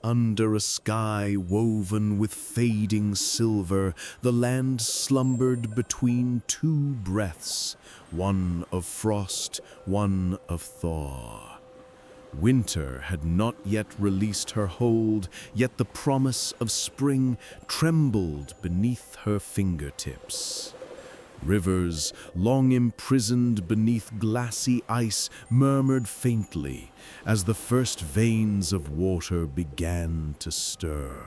Under a sky woven with fading silver, the land slumbered between two breaths, one of frost, one of thaw. Winter had not yet released her hold, yet the promise of spring trembled beneath her fingertips. Rivers, long imprisoned beneath glassy ice, murmured faintly as the first veins of water began to stir.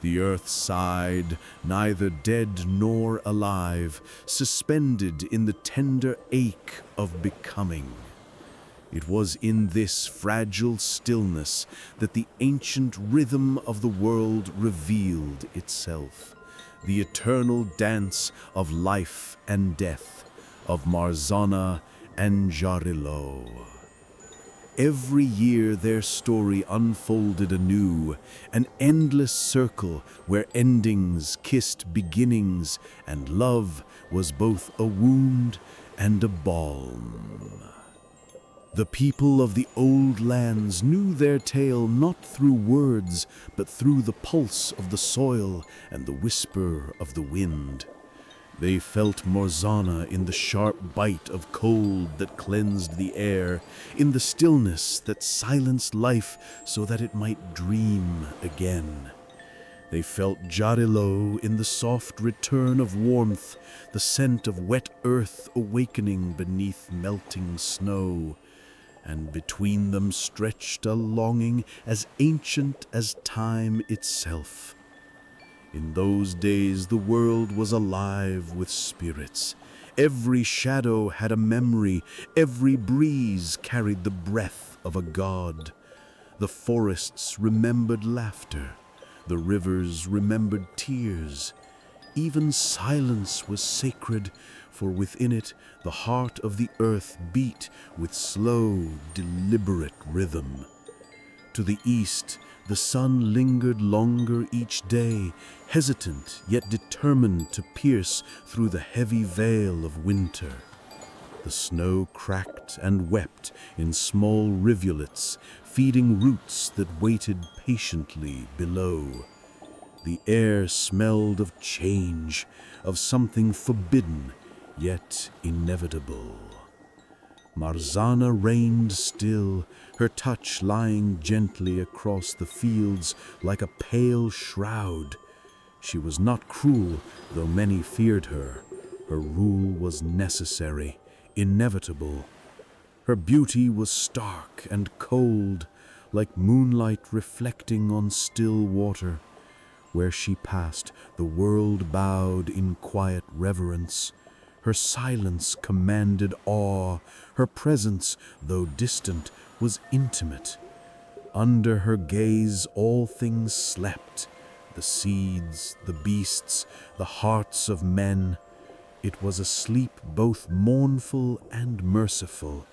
The earth sighed, neither dead nor alive, suspended in the tender ache of becoming. It was in this fragile stillness that the ancient rhythm of the world revealed itself, the eternal dance of life and death, of Marzana and Jarilo. Every year their story unfolded anew, an endless circle where endings kissed beginnings, and love was both a wound and a balm. The people of the old lands knew their tale not through words, but through the pulse of the soil and the whisper of the wind. They felt Marzana in the sharp bite of cold that cleansed the air, in the stillness that silenced life so that it might dream again. They felt Jarilo in the soft return of warmth, the scent of wet earth awakening beneath melting snow. And between them stretched a longing as ancient as time itself. In those days the world was alive with spirits. Every shadow had a memory, every breeze carried the breath of a god. The forests remembered laughter, the rivers remembered tears. Even silence was sacred, for within it the heart of the earth beat with slow, deliberate rhythm. To the east, the sun lingered longer each day, hesitant yet determined to pierce through the heavy veil of winter. The snow cracked and wept in small rivulets, feeding roots that waited patiently below. The air smelled of change, of something forbidden, yet inevitable. Marzana reigned still, her touch lying gently across the fields like a pale shroud. She was not cruel, though many feared her. Her rule was necessary, inevitable. Her beauty was stark and cold, like moonlight reflecting on still water. Where she passed, the world bowed in quiet reverence. Her silence commanded awe. Her presence, though distant, was intimate. Under her gaze all things slept, the seeds, the beasts, the hearts of men. It was a sleep both mournful and merciful,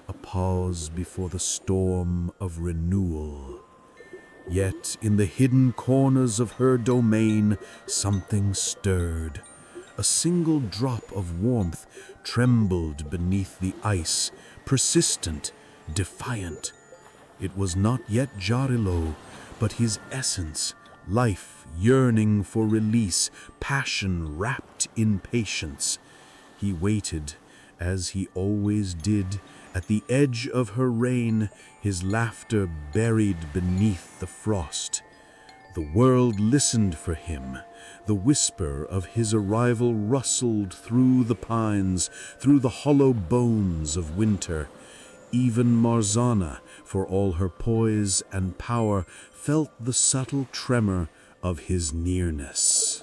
a pause before the storm of renewal. Yet in the hidden corners of her domain something stirred. A single drop of warmth trembled beneath the ice, persistent, defiant. It was not yet Jarilo, but his essence, life yearning for release, passion wrapped in patience. He waited, as he always did, at the edge of her reign, his laughter buried beneath the frost. The world listened for him. The whisper of his arrival rustled through the pines, through the hollow bones of winter. Even Marzana, for all her poise and power, felt the subtle tremor of his nearness.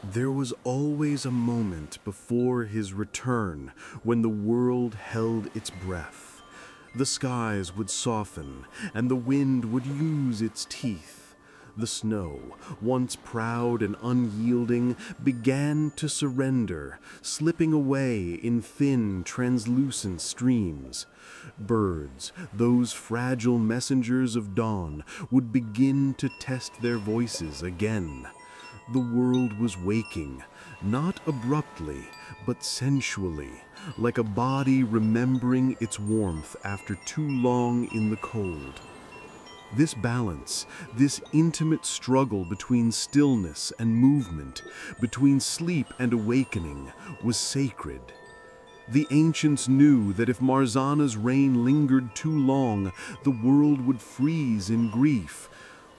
There was always a moment before his return when the world held its breath. The skies would soften, and the wind would use its teeth. The snow, once proud and unyielding, began to surrender, slipping away in thin, translucent streams. Birds, those fragile messengers of dawn, would begin to test their voices again. The world was waking, not abruptly, but sensually, like a body remembering its warmth after too long in the cold. This balance, this intimate struggle between stillness and movement, between sleep and awakening, was sacred. The ancients knew that if Marzana's reign lingered too long, the world would freeze in grief.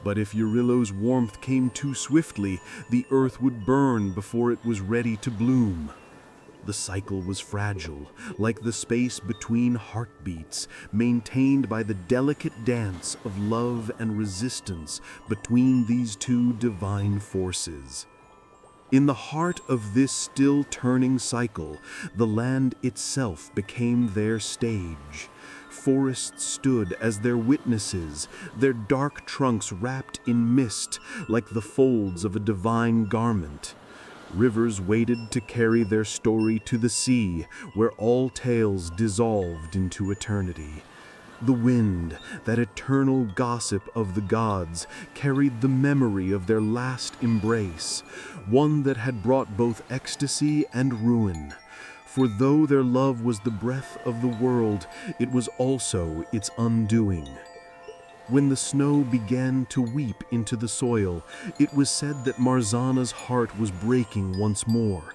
But if Eurylo's warmth came too swiftly, the earth would burn before it was ready to bloom. The cycle was fragile, like the space between heartbeats, maintained by the delicate dance of love and resistance between these two divine forces. In the heart of this still turning cycle, the land itself became their stage. Forests stood as their witnesses, their dark trunks wrapped in mist like the folds of a divine garment. Rivers waited to carry their story to the sea, where all tales dissolved into eternity. The wind, that eternal gossip of the gods, carried the memory of their last embrace, one that had brought both ecstasy and ruin. For though their love was the breath of the world, it was also its undoing. When the snow began to weep into the soil, it was said that Marzana's heart was breaking once more.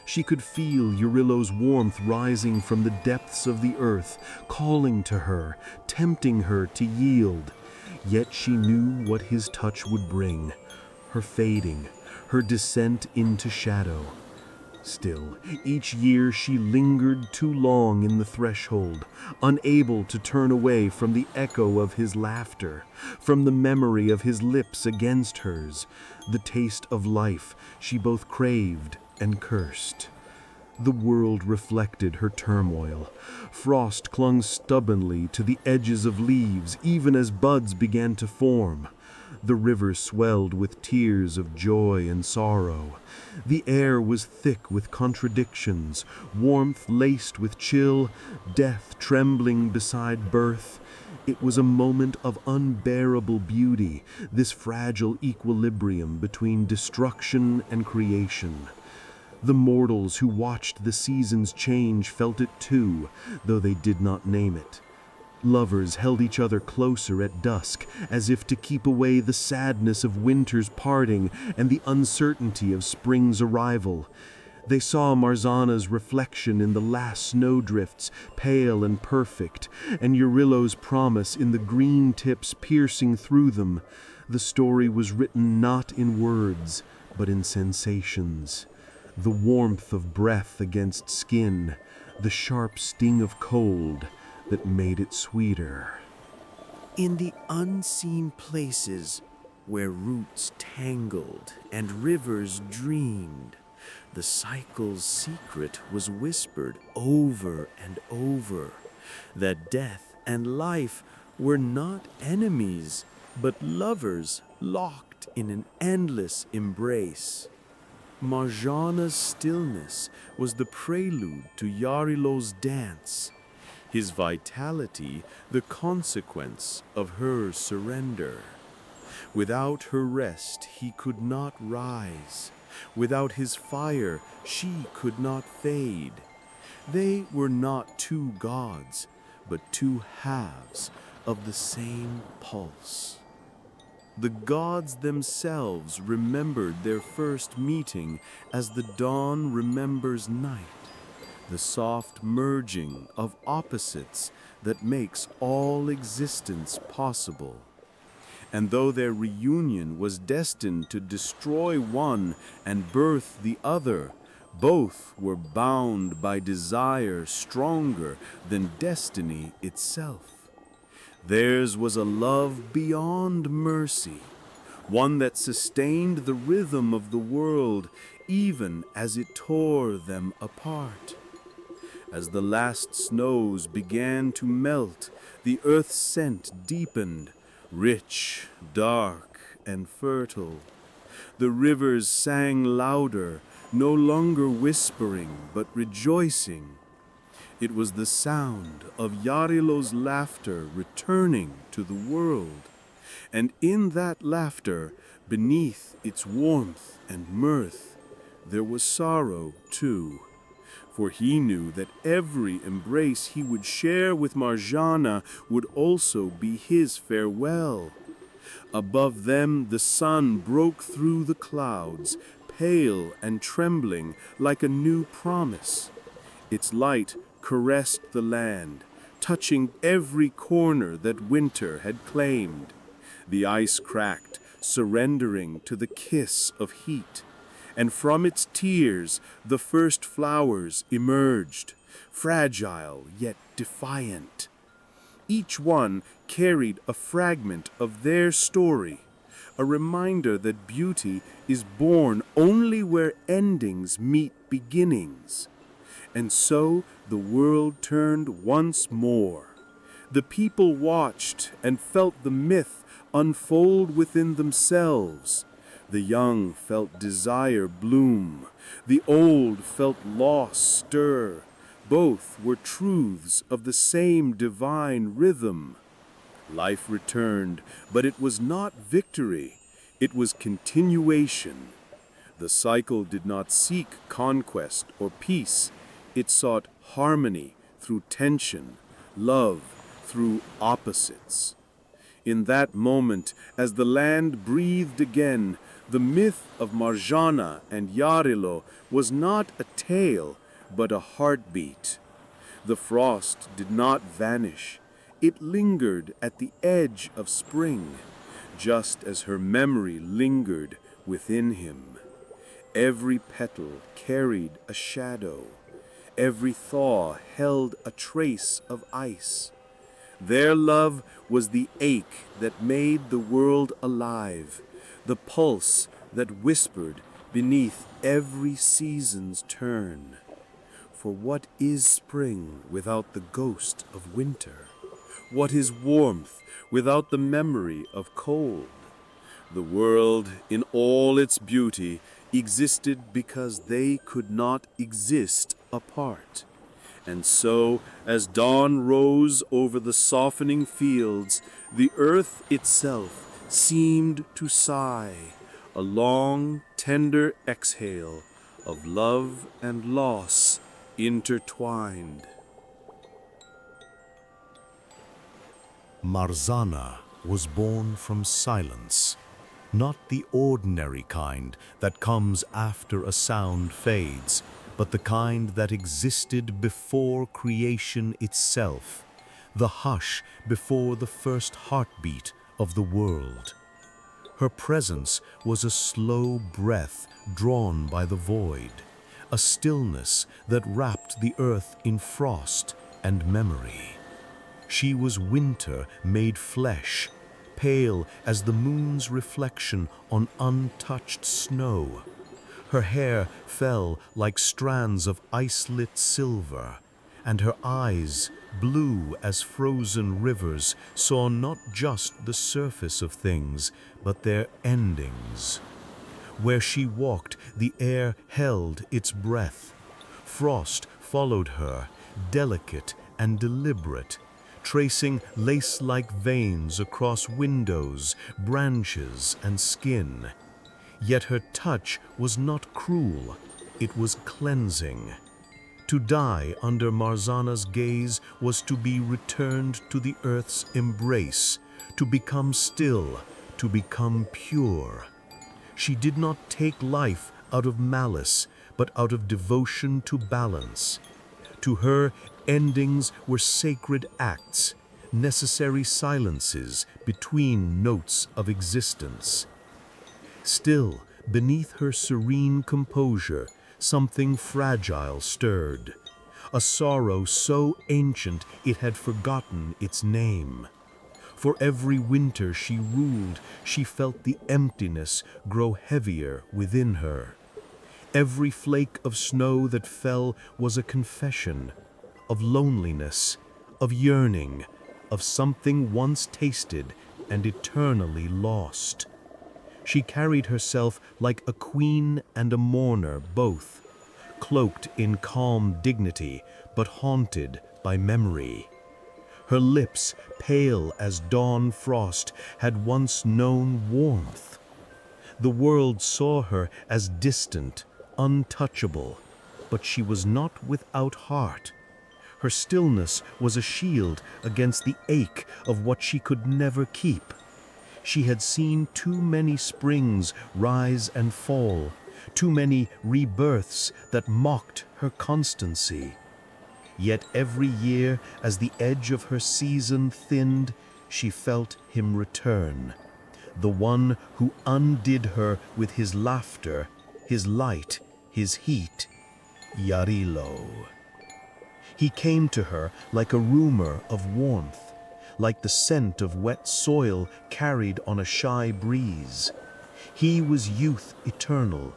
She could feel Eurylo's warmth rising from the depths of the earth, calling to her, tempting her to yield. Yet she knew what his touch would bring, her fading, her descent into shadow. Still, each year she lingered too long in the threshold, unable to turn away from the echo of his laughter, from the memory of his lips against hers, the taste of life she both craved and cursed. The world reflected her turmoil. Frost clung stubbornly to the edges of leaves even as buds began to form. The river swelled with tears of joy and sorrow. The air was thick with contradictions, warmth laced with chill, death trembling beside birth. It was a moment of unbearable beauty, this fragile equilibrium between destruction and creation. The mortals who watched the seasons change felt it too, though they did not name it. Lovers held each other closer at dusk, as if to keep away the sadness of winter's parting and the uncertainty of spring's arrival. They saw Marzana's reflection in the last snowdrifts, pale and perfect, and Eurylo's promise in the green tips piercing through them. The story was written not in words, but in sensations. The warmth of breath against skin, the sharp sting of cold that made it sweeter. In the unseen places where roots tangled and rivers dreamed, the cycle's secret was whispered over and over, that death and life were not enemies, but lovers locked in an endless embrace. Marzana's stillness was the prelude to Eurylo's dance, his vitality the consequence of her surrender. Without her rest he could not rise. Without his fire she could not fade. They were not two gods, but two halves of the same pulse. The gods themselves remembered their first meeting as the dawn remembers night, the soft merging of opposites that makes all existence possible. And though their reunion was destined to destroy one and birth the other, both were bound by desire stronger than destiny itself. Theirs was a love beyond mercy, one that sustained the rhythm of the world even as it tore them apart. As the last snows began to melt, the earth's scent deepened, rich, dark, and fertile. The rivers sang louder, no longer whispering, but rejoicing. It was the sound of Eurylo's laughter returning to the world. And in that laughter, beneath its warmth and mirth, there was sorrow too. for he knew that every embrace he would share with Marjana would also be his farewell. Above them the sun broke through the clouds, pale and trembling like a new promise. Its light caressed the land, touching every corner that winter had claimed. The ice cracked, surrendering to the kiss of heat, and from its tears the first flowers emerged, fragile yet defiant. Each one carried a fragment of their story, a reminder that beauty is born only where endings meet beginnings. And so the world turned once more. The people watched and felt the myth unfold within themselves. The young felt desire bloom. The old felt loss stir. Both were truths of the same divine rhythm. Life returned, but it was not victory. It was continuation. The cycle did not seek conquest or peace. It sought harmony through tension, love through opposites. In that moment, as the land breathed again, the myth of Marjana and Yarilo was not a tale, but a heartbeat. The frost did not vanish. It lingered at the edge of spring, just as her memory lingered within him. Every petal carried a shadow. Every thaw held a trace of ice. Their love was the ache that made the world alive, the pulse that whispered beneath every season's turn. For what is spring without the ghost of winter? What is warmth without the memory of cold? The world, in all its beauty, existed because they could not exist apart. And so, as dawn rose over the softening fields, the earth itself seemed to sigh, a long, tender exhale of love and loss intertwined. Marzana was born from silence, not the ordinary kind that comes after a sound fades, but the kind that existed before creation itself, the hush before the first heartbeat of the world. Her presence was a slow breath drawn by the void, a stillness that wrapped the earth in frost and memory. She was winter made flesh, pale as the moon's reflection on untouched snow. Her hair fell like strands of ice-lit silver, and her eyes, blue as frozen rivers, saw not just the surface of things, but their endings. Where she walked, the air held its breath. Frost followed her, delicate and deliberate, tracing lace-like veins across windows, branches, and skin. Yet her touch was not cruel, it was cleansing. To die under Marzana's gaze was to be returned to the earth's embrace, to become still, to become pure. She did not take life out of malice, but out of devotion to balance. To her, endings were sacred acts, necessary silences between notes of existence. Still, beneath her serene composure, something fragile stirred, a sorrow so ancient it had forgotten its name. For every winter she ruled, she felt the emptiness grow heavier within her. Every flake of snow that fell was a confession of loneliness, of yearning, of something once tasted and eternally lost. She carried herself like a queen and a mourner both, cloaked in calm dignity, but haunted by memory. Her lips, pale as dawn frost, had once known warmth. The world saw her as distant, untouchable, but she was not without heart. Her stillness was a shield against the ache of what she could never keep. She had seen too many springs rise and fall, too many rebirths that mocked her constancy. Yet every year, as the edge of her season thinned, she felt him return, the one who undid her with his laughter, his light, his heat, Yarilo. He came to her like a rumor of warmth, like the scent of wet soil carried on a shy breeze. He was youth eternal,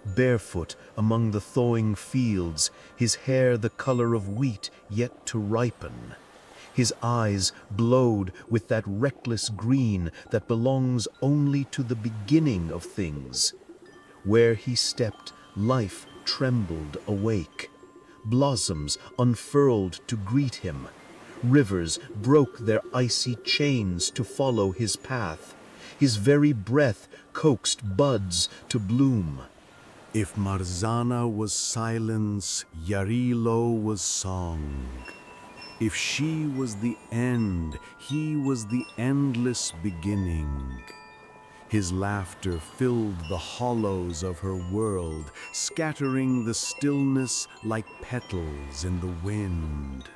barefoot among the thawing fields, his hair the color of wheat yet to ripen. His eyes glowed with that reckless green that belongs only to the beginning of things. Where he stepped, life trembled awake. Blossoms unfurled to greet him. Rivers broke their icy chains to follow his path. His very breath coaxed buds to bloom. If Marzana was silence, Yarilo was song. If she was the end, he was the endless beginning. His laughter filled the hollows of her world, scattering the stillness like petals in the wind.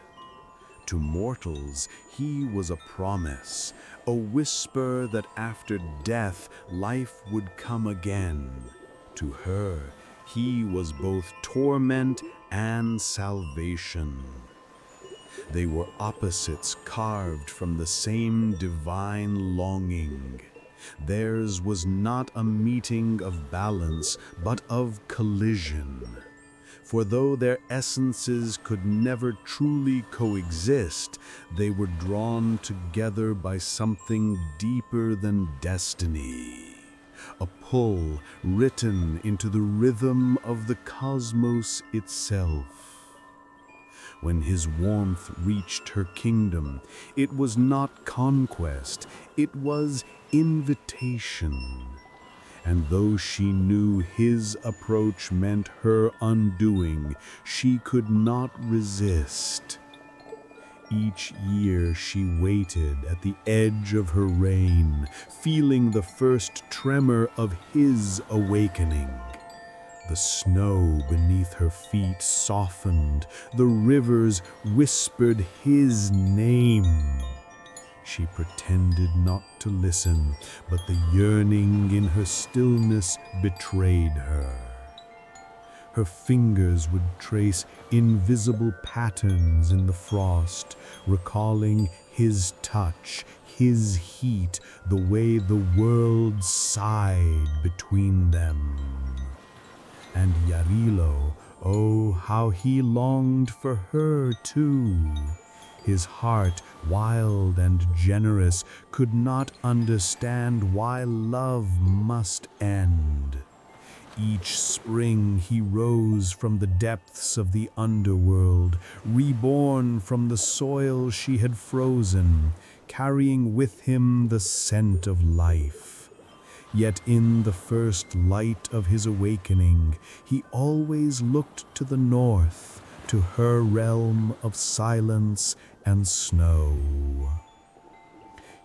To mortals, he was a promise, a whisper that after death, life would come again. To her, he was both torment and salvation. They were opposites carved from the same divine longing. Theirs was not a meeting of balance, but of collision. For though their essences could never truly coexist, they were drawn together by something deeper than destiny. A pull written into the rhythm of the cosmos itself. When his warmth reached her kingdom, it was not conquest, it was invitation. And though she knew his approach meant her undoing, she could not resist. Each year she waited at the edge of her reign, feeling the first tremor of his awakening. The snow beneath her feet softened, the rivers whispered his name. She pretended not to listen, but the yearning in her stillness betrayed her. Her fingers would trace invisible patterns in the frost, recalling his touch, his heat, the way the world sighed between them. And Yarilo, oh, how he longed for her too. His heart, wild and generous, could not understand why love must end. Each spring he rose from the depths of the underworld, reborn from the soil she had frozen, carrying with him the scent of life. Yet in the first light of his awakening, he always looked to the north, to her realm of silence and snow.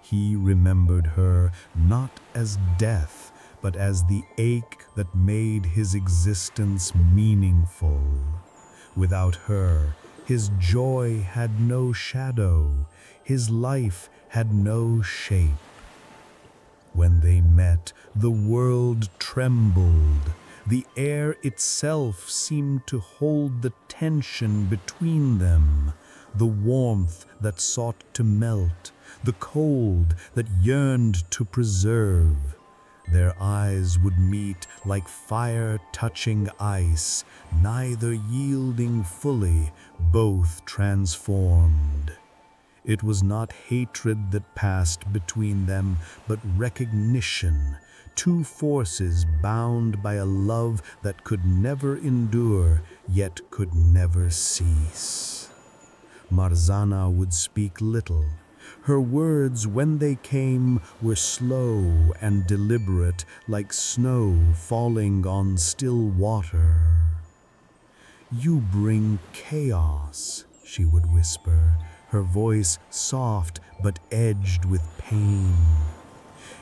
He remembered her not as death, but as the ache that made his existence meaningful. Without her, his joy had no shadow, his life had no shape. When they met, the world trembled. The air itself seemed to hold the tension between them, the warmth that sought to melt, the cold that yearned to preserve. Their eyes would meet like fire touching ice, neither yielding fully, both transformed. It was not hatred that passed between them, but recognition, two forces bound by a love that could never endure, yet could never cease. Marzana would speak little. Her words, when they came, were slow and deliberate, like snow falling on still water. "You bring chaos," she would whisper, her voice soft but edged with pain.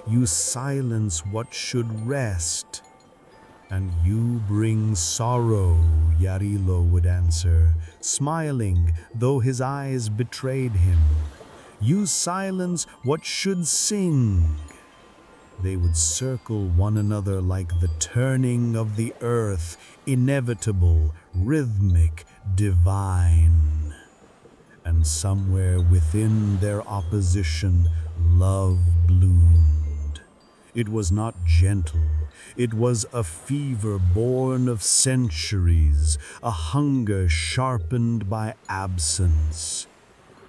"You silence what should rest." "And you bring sorrow," Yarilo would answer, smiling though his eyes betrayed him. "You silence what should sing." They would circle one another like the turning of the earth, inevitable, rhythmic, divine. And somewhere within their opposition, love bloomed. It was not gentle. It was a fever born of centuries, a hunger sharpened by absence.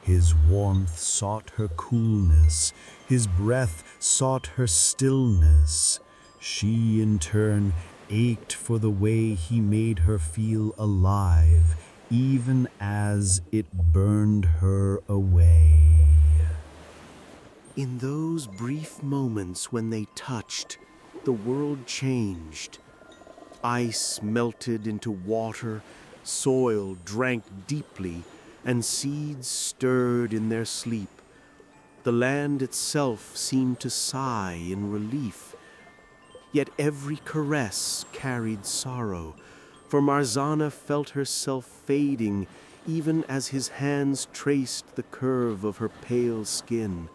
His warmth sought her coolness, his breath sought her stillness. She, in turn, ached for the way he made her feel alive, even as it burned her away. In those brief moments when they touched, the world changed. Ice melted into water, soil drank deeply, and seeds stirred in their sleep. The land itself seemed to sigh in relief. Yet every caress carried sorrow, for Marzana felt herself fading even as his hands traced the curve of her pale skin.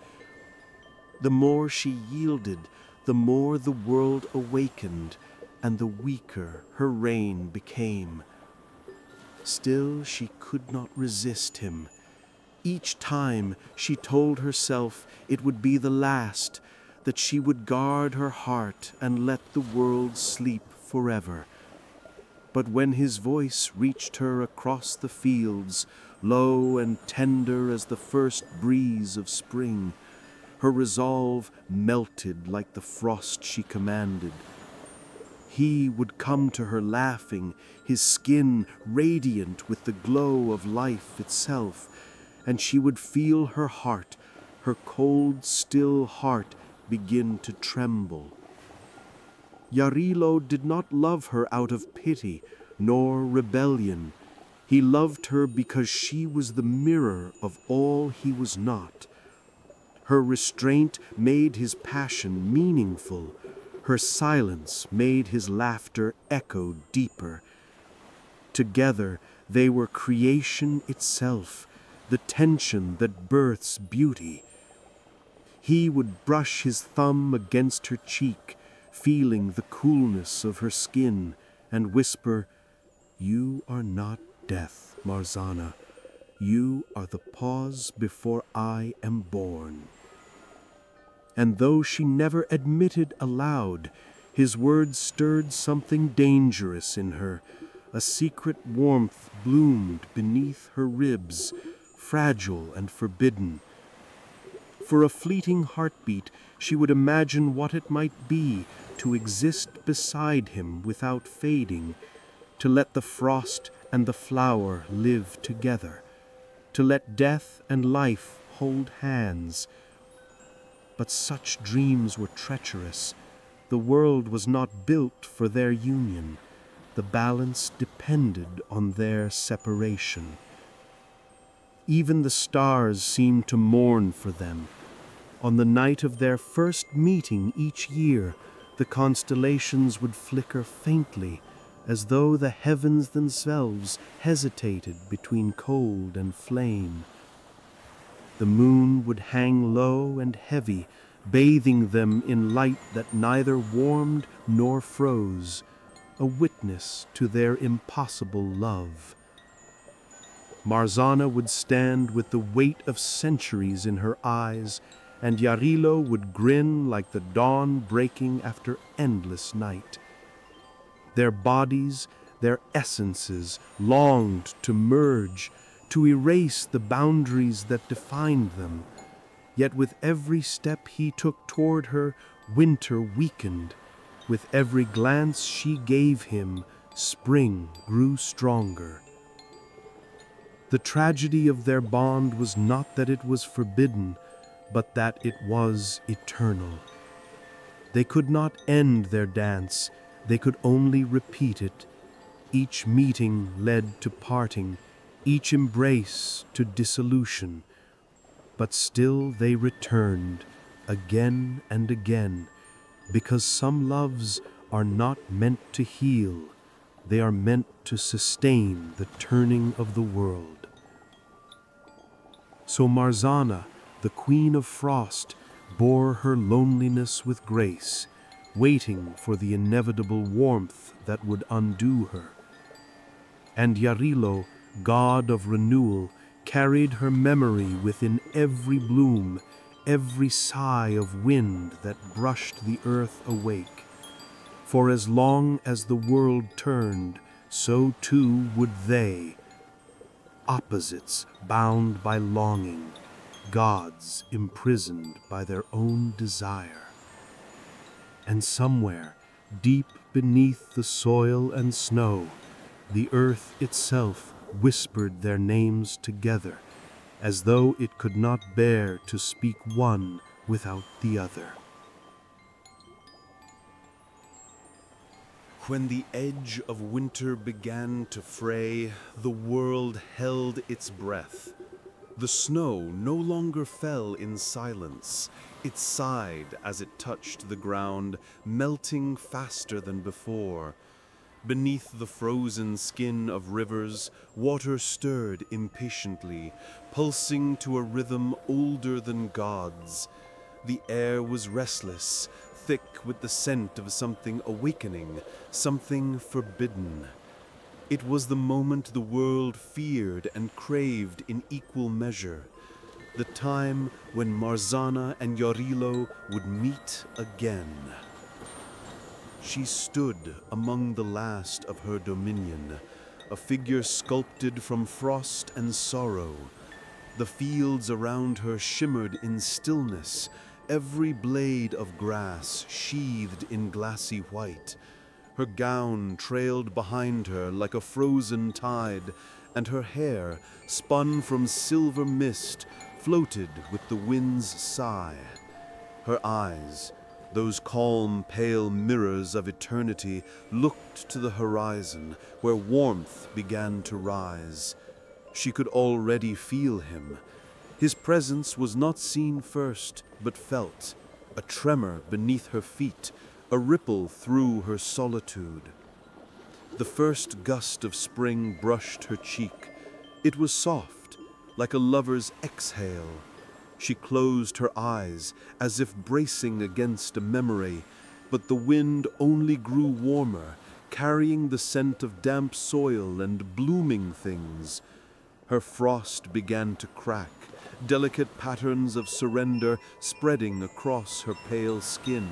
The more she yielded, the more the world awakened, and the weaker her reign became. Still, she could not resist him. Each time she told herself it would be the last, that she would guard her heart and let the world sleep forever. But when his voice reached her across the fields, low and tender as the first breeze of spring, her resolve melted like the frost she commanded. He would come to her laughing, his skin radiant with the glow of life itself, and she would feel her heart, her cold, still heart, begin to tremble. Yarilo did not love her out of pity, nor rebellion. He loved her because she was the mirror of all he was not. Her restraint made his passion meaningful. Her silence made his laughter echo deeper. Together they were creation itself, the tension that births beauty. He would brush his thumb against her cheek, feeling the coolness of her skin, and whisper, "You are not death, Marzana. You are the pause before I am born." And though she never admitted aloud, his words stirred something dangerous in her. A secret warmth bloomed beneath her ribs, fragile and forbidden. For a fleeting heartbeat, she would imagine what it might be to exist beside him without fading, to let the frost and the flower live together, to let death and life hold hands. But such dreams were treacherous. The world was not built for their union. The balance depended on their separation. Even the stars seemed to mourn for them. On the night of their first meeting each year, the constellations would flicker faintly, as though the heavens themselves hesitated between cold and flame. The moon would hang low and heavy, bathing them in light that neither warmed nor froze, a witness to their impossible love. Marzana would stand with the weight of centuries in her eyes, and Yarilo would grin like the dawn breaking after endless night. Their bodies, their essences, longed to merge, to erase the boundaries that defined them. Yet with every step he took toward her, winter weakened. With every glance she gave him, spring grew stronger. The tragedy of their bond was not that it was forbidden, but that it was eternal. They could not end their dance, they could only repeat it. Each meeting led to parting, each embrace to dissolution. But still they returned, again and again, because some loves are not meant to heal, they are meant to sustain the turning of the world. So Marzana, the Queen of Frost, bore her loneliness with grace, waiting for the inevitable warmth that would undo her. And Yarilo, god of renewal, carried her memory within every bloom, every sigh of wind that brushed the earth awake. For as long as the world turned, so too would they, opposites bound by longing, gods imprisoned by their own desire. And somewhere, deep beneath the soil and snow, the earth itself whispered their names together, as though it could not bear to speak one without the other. When the edge of winter began to fray, the world held its breath. The snow no longer fell in silence. It sighed as it touched the ground, melting faster than before. Beneath the frozen skin of rivers, water stirred impatiently, pulsing to a rhythm older than gods. The air was restless, thick with the scent of something awakening, something forbidden. It was the moment the world feared and craved in equal measure, the time when Marzana and Yarilo would meet again. She stood among the last of her dominion, a figure sculpted from frost and sorrow. The fields around her shimmered in stillness, every blade of grass sheathed in glassy white. Her gown trailed behind her like a frozen tide, and her hair, spun from silver mist, floated with the wind's sigh. Her eyes, those calm, pale mirrors of eternity, looked to the horizon, where warmth began to rise. She could already feel him. His presence was not seen first, but felt, a tremor beneath her feet, a ripple through her solitude. The first gust of spring brushed her cheek. It was soft, like a lover's exhale. She closed her eyes, as if bracing against a memory, but the wind only grew warmer, carrying the scent of damp soil and blooming things. Her frost began to crack, delicate patterns of surrender spreading across her pale skin.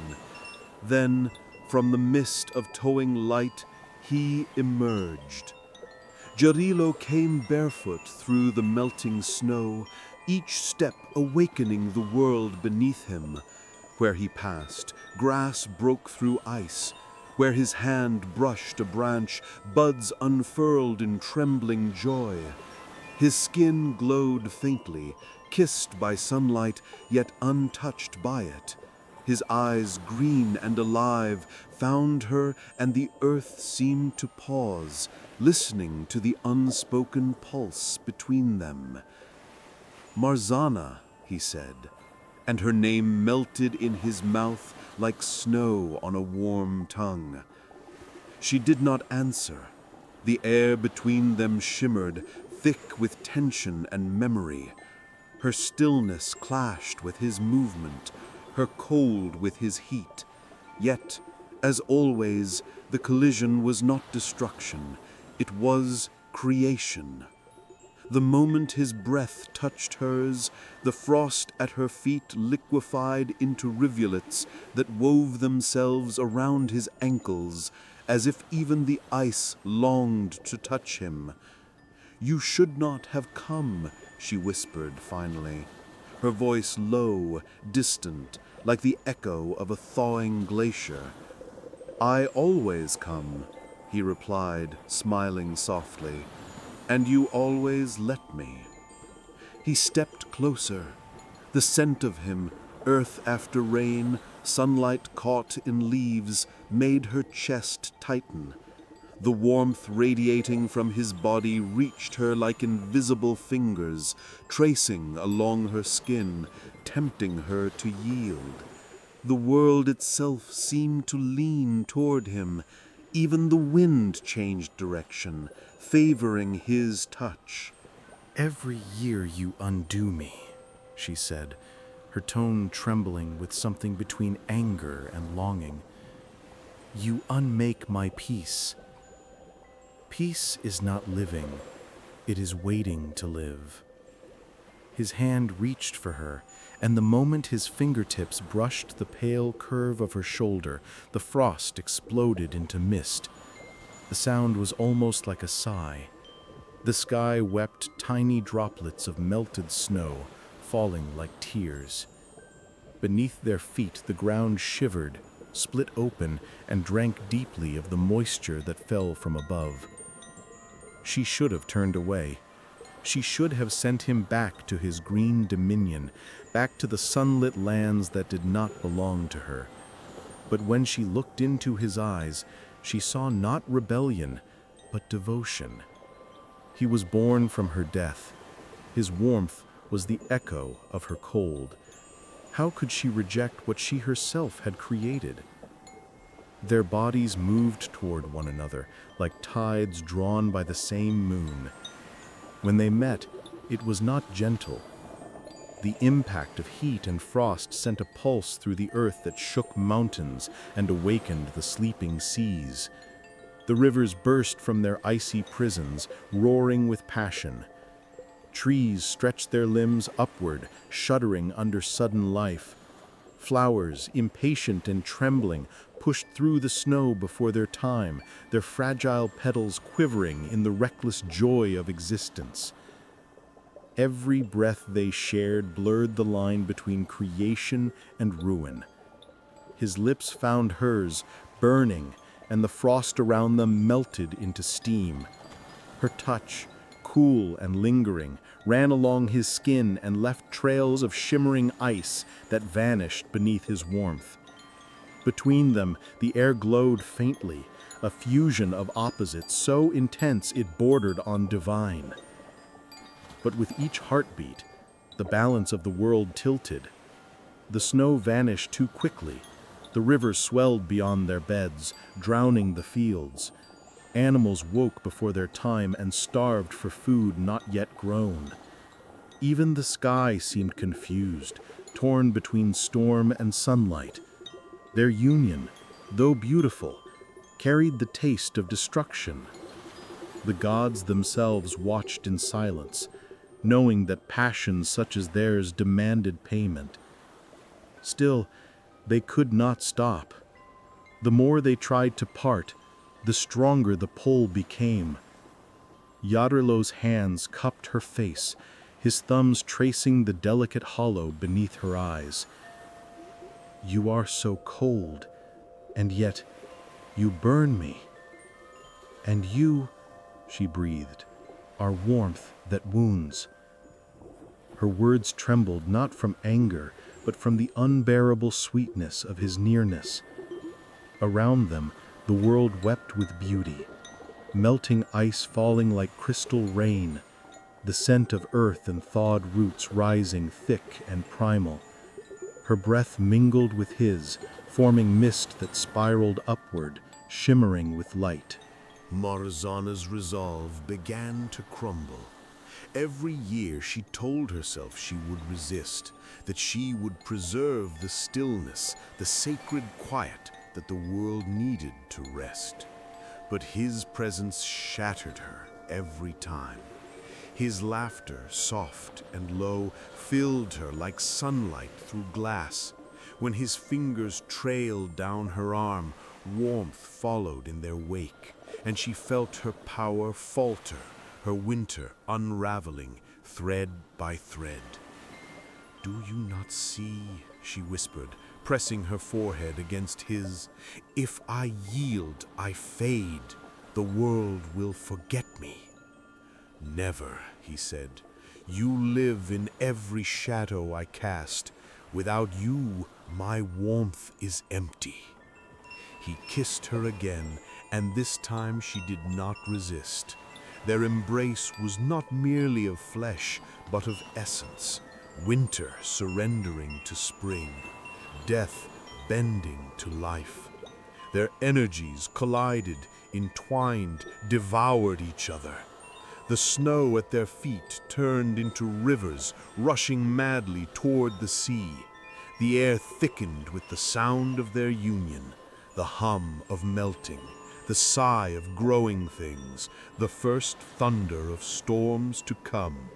Then, from the mist of towing light, he emerged. Yarilo came barefoot through the melting snow, each step awakening the world beneath him. Where he passed, grass broke through ice. Where his hand brushed a branch, buds unfurled in trembling joy. His skin glowed faintly, kissed by sunlight, yet untouched by it. His eyes, green and alive, found her, and the earth seemed to pause, listening to the unspoken pulse between them. Marzana, he said, and her name melted in his mouth like snow on a warm tongue. She did not answer. The air between them shimmered, thick with tension and memory. Her stillness clashed with his movement, her cold with his heat. Yet, as always, the collision was not destruction, it was creation. The moment his breath touched hers, the frost at her feet liquefied into rivulets that wove themselves around his ankles, as if even the ice longed to touch him. "You should not have come," she whispered finally, her voice low, distant, like the echo of a thawing glacier. "I always come," he replied, smiling softly, "and you always let me." He stepped closer. The scent of him, earth after rain, sunlight caught in leaves, made her chest tighten. The warmth radiating from his body reached her like invisible fingers, tracing along her skin, tempting her to yield. The world itself seemed to lean toward him. Even the wind changed direction, favoring his touch. "Every year you undo me," she said, her tone trembling with something between anger and longing. "You unmake my peace. Peace is not living, it is waiting to live." His hand reached for her, and the moment his fingertips brushed the pale curve of her shoulder, the frost exploded into mist. The sound was almost like a sigh. The sky wept tiny droplets of melted snow, falling like tears. Beneath their feet the ground shivered, split open, and drank deeply of the moisture that fell from above. She should have turned away. She should have sent him back to his green dominion, back to the sunlit lands that did not belong to her. But when she looked into his eyes, she saw not rebellion, but devotion. He was born from her death. His warmth was the echo of her cold. How could she reject what she herself had created? Their bodies moved toward one another, like tides drawn by the same moon. When they met, it was not gentle. The impact of heat and frost sent a pulse through the earth that shook mountains and awakened the sleeping seas. The rivers burst from their icy prisons, roaring with passion. Trees stretched their limbs upward, shuddering under sudden life. Flowers, impatient and trembling, pushed through the snow before their time, their fragile petals quivering in the reckless joy of existence. Every breath they shared blurred the line between creation and ruin. His lips found hers, burning, and the frost around them melted into steam. Her touch, cool and lingering, ran along his skin and left trails of shimmering ice that vanished beneath his warmth. Between them, the air glowed faintly, a fusion of opposites so intense it bordered on divine. But with each heartbeat, the balance of the world tilted. The snow vanished too quickly. The rivers swelled beyond their beds, drowning the fields. Animals woke before their time and starved for food not yet grown. Even the sky seemed confused, torn between storm and sunlight. Their union, though beautiful, carried the taste of destruction. The gods themselves watched in silence, knowing that passions such as theirs demanded payment. Still, they could not stop. The more they tried to part, the stronger the pull became. Yadrillow's hands cupped her face, his thumbs tracing the delicate hollow beneath her eyes. "You are so cold, and yet you burn me. And you," she breathed, "are warmth that wounds." Her words trembled not from anger, but from the unbearable sweetness of his nearness. Around them, the world wept with beauty, melting ice falling like crystal rain, the scent of earth and thawed roots rising thick and primal. Her breath mingled with his, forming mist that spiraled upward, shimmering with light. Marzana's resolve began to crumble. Every year she told herself she would resist, that she would preserve the stillness, the sacred quiet that the world needed to rest. But his presence shattered her every time. His laughter, soft and low, filled her like sunlight through glass. When his fingers trailed down her arm, warmth followed in their wake, and she felt her power falter, her winter unraveling thread by thread. "Do you not see?" she whispered, pressing her forehead against his. "If I yield, I fade. The world will forget me." "Never," he said. "You live in every shadow I cast. Without you, my warmth is empty." He kissed her again, And this time she did not resist. Their embrace was not merely of flesh, but of essence. Winter surrendering to spring, death bending to life. Their energies collided, entwined, devoured each other. The snow at their feet turned into rivers, rushing madly toward the sea. The air thickened with the sound of their union, the hum of melting, the sigh of growing things, the first thunder of storms to come.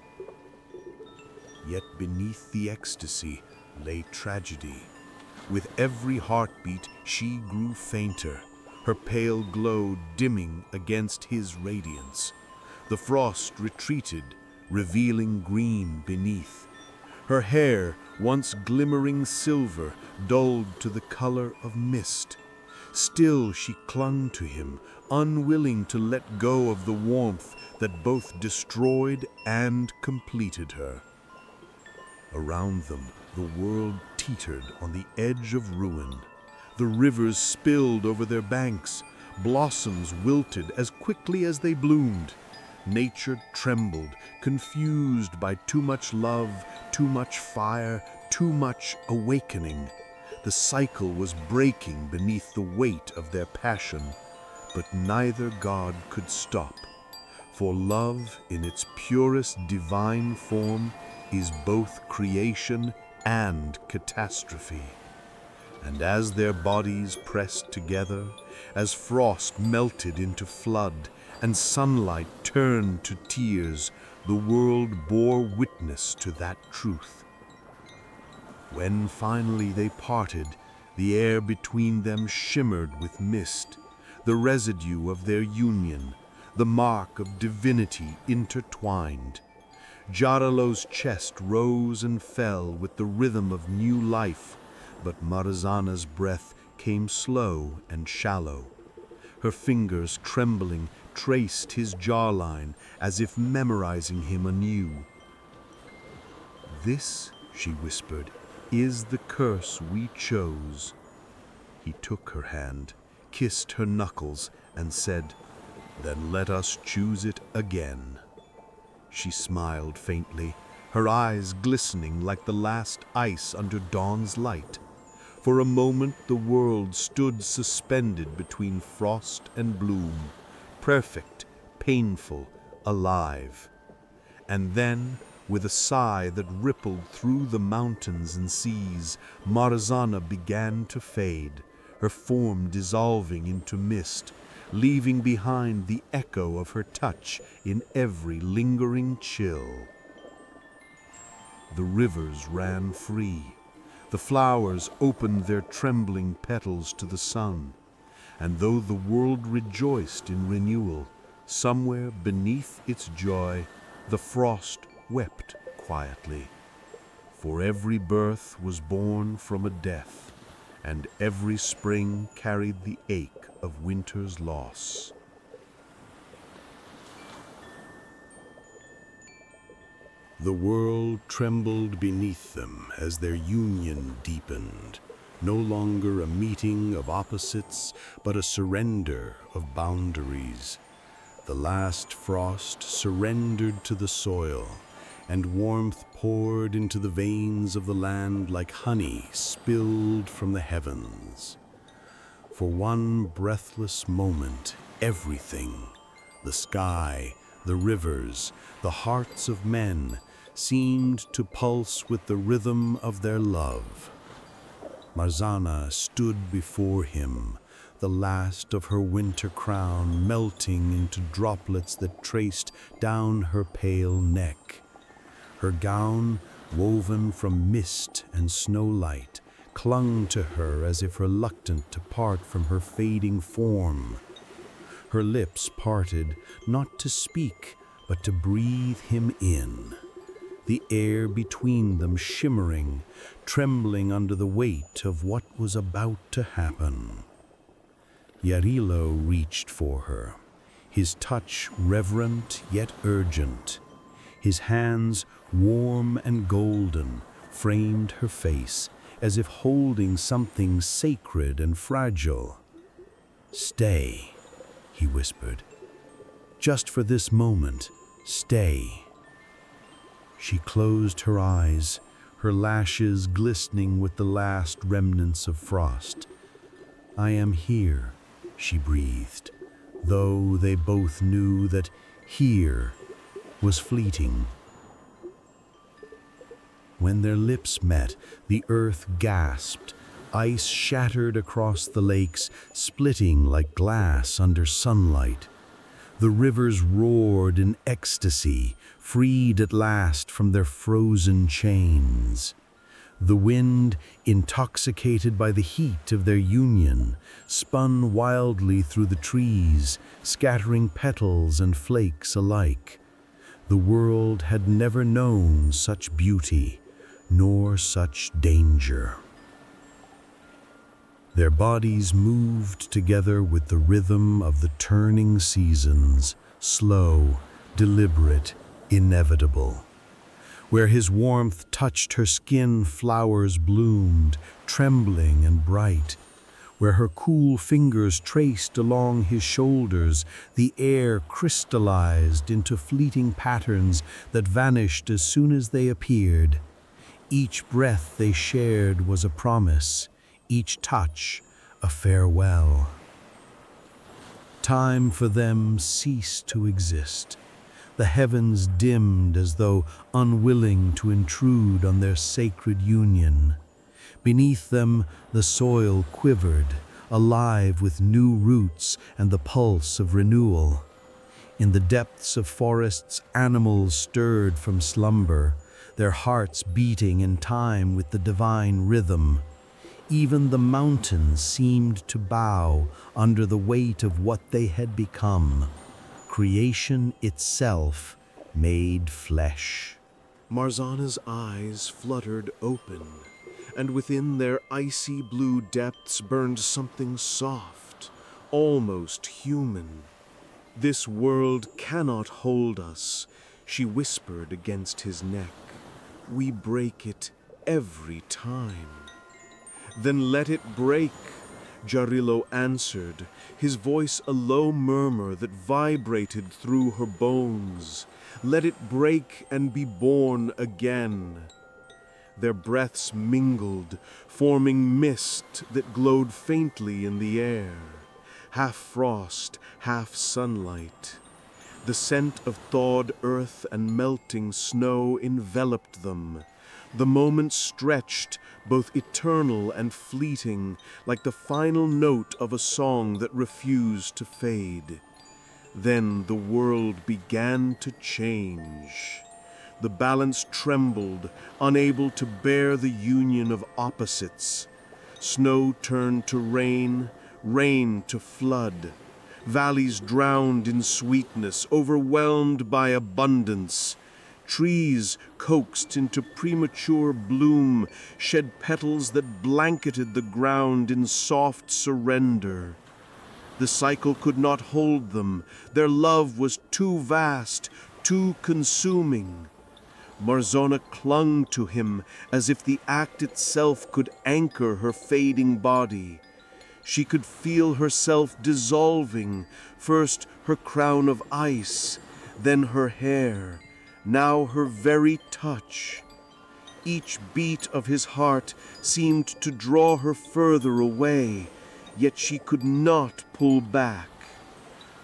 Yet beneath the ecstasy lay tragedy. With every heartbeat she grew fainter, her pale glow dimming against his radiance. The frost retreated, revealing green beneath. Her hair, once glimmering silver, dulled to the color of mist. Still she clung to him, unwilling to let go of the warmth that both destroyed and completed her. Around them, the world teetered on the edge of ruin. The rivers spilled over their banks. Blossoms wilted as quickly as they bloomed. Nature trembled, confused by too much love, too much fire, too much awakening. The cycle was breaking beneath the weight of their passion, but neither god could stop. For love, in its purest divine form, is both creation and catastrophe. And as their bodies pressed together, as frost melted into flood, and sunlight turned to tears, the world bore witness to that truth. When finally they parted, the air between them shimmered with mist, the residue of their union, the mark of divinity intertwined. Jaralo's chest rose and fell with the rhythm of new life, but Marzana's breath came slow and shallow. Her fingers, trembling, traced his jawline as if memorizing him anew. "This," she whispered, "is the curse we chose." He took her hand, kissed her knuckles, and said, "Then let us choose it again." She smiled faintly, her eyes glistening like the last ice under dawn's light. For a moment the world stood suspended between frost and bloom, perfect, painful, alive. And then, with a sigh that rippled through the mountains and seas, Marzana began to fade, her form dissolving into mist, leaving behind the echo of her touch in every lingering chill. The rivers ran free. The flowers opened their trembling petals to the sun, and though the world rejoiced in renewal, somewhere beneath its joy, the frost wept quietly. For every birth was born from a death, and every spring carried the ache of winter's loss. The world trembled beneath them as their union deepened, no longer a meeting of opposites, but a surrender of boundaries. The last frost surrendered to the soil, and warmth poured into the veins of the land like honey spilled from the heavens. For one breathless moment, everything, the sky, the rivers, the hearts of men, seemed to pulse with the rhythm of their love. Marzana stood before him, the last of her winter crown melting into droplets that traced down her pale neck. Her gown, woven from mist and snowlight, clung to her as if reluctant to part from her fading form. Her lips parted, not to speak, but to breathe him in. The air between them shimmering, trembling under the weight of what was about to happen. Yarilo reached for her, his touch reverent yet urgent. His hands, warm and golden, framed her face as if holding something sacred and fragile. "Stay," he whispered. "Just for this moment, stay." She closed her eyes, her lashes glistening with the last remnants of frost. "I am here," she breathed, though they both knew that here was fleeting. When their lips met, the earth gasped. Ice shattered across the lakes, splitting like glass under sunlight. The rivers roared in ecstasy, freed at last from their frozen chains. The wind, intoxicated by the heat of their union, spun wildly through the trees, scattering petals and flakes alike. The world had never known such beauty, nor such danger. Their bodies moved together with the rhythm of the turning seasons, slow, deliberate, inevitable. Where his warmth touched her skin, flowers bloomed, trembling and bright. Where her cool fingers traced along his shoulders, the air crystallized into fleeting patterns that vanished as soon as they appeared. Each breath they shared was a promise, each touch a farewell. Time for them ceased to exist. The heavens dimmed as though unwilling to intrude on their sacred union. Beneath them, the soil quivered, alive with new roots and the pulse of renewal. In the depths of forests, animals stirred from slumber, their hearts beating in time with the divine rhythm. Even the mountains seemed to bow under the weight of what they had become. Creation itself made flesh. Marzana's eyes fluttered open, and within their icy blue depths burned something soft, almost human. "This world cannot hold us," she whispered against his neck. "We break it every time." "Then let it break," Jarilo answered, his voice a low murmur that vibrated through her bones. "Let it break and be born again." Their breaths mingled, forming mist that glowed faintly in the air, half frost, half sunlight. The scent of thawed earth and melting snow enveloped them. The moment stretched, both eternal and fleeting, like the final note of a song that refused to fade. Then the world began to change. The balance trembled, unable to bear the union of opposites. Snow turned to rain, rain to flood. Valleys drowned in sweetness, overwhelmed by abundance. Trees, coaxed into premature bloom, shed petals that blanketed the ground in soft surrender. The cycle could not hold them. Their love was too vast, too consuming. Marzona clung to him as if the act itself could anchor her fading body. She could feel herself dissolving, first her crown of ice, then her hair, now her very touch. Each beat of his heart seemed to draw her further away, yet she could not pull back.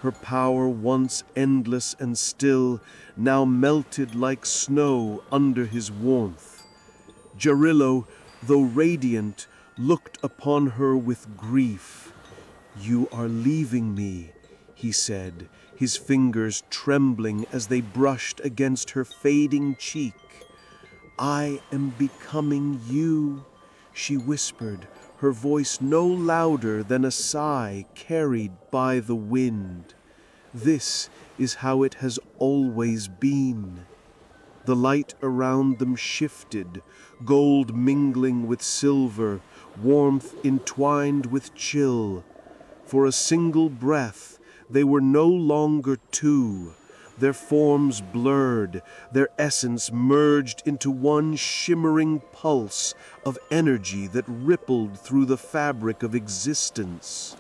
Her power, once endless and still, now melted like snow under his warmth. Jarilo, though radiant, looked upon her with grief. "You are leaving me," he said, his fingers trembling as they brushed against her fading cheek. "I am becoming you," she whispered, her voice no louder than a sigh carried by the wind. "This is how it has always been." The light around them shifted, gold mingling with silver, warmth entwined with chill. For a single breath, they were no longer two. Their forms blurred, their essence merged into one shimmering pulse of energy that rippled through the fabric of existence.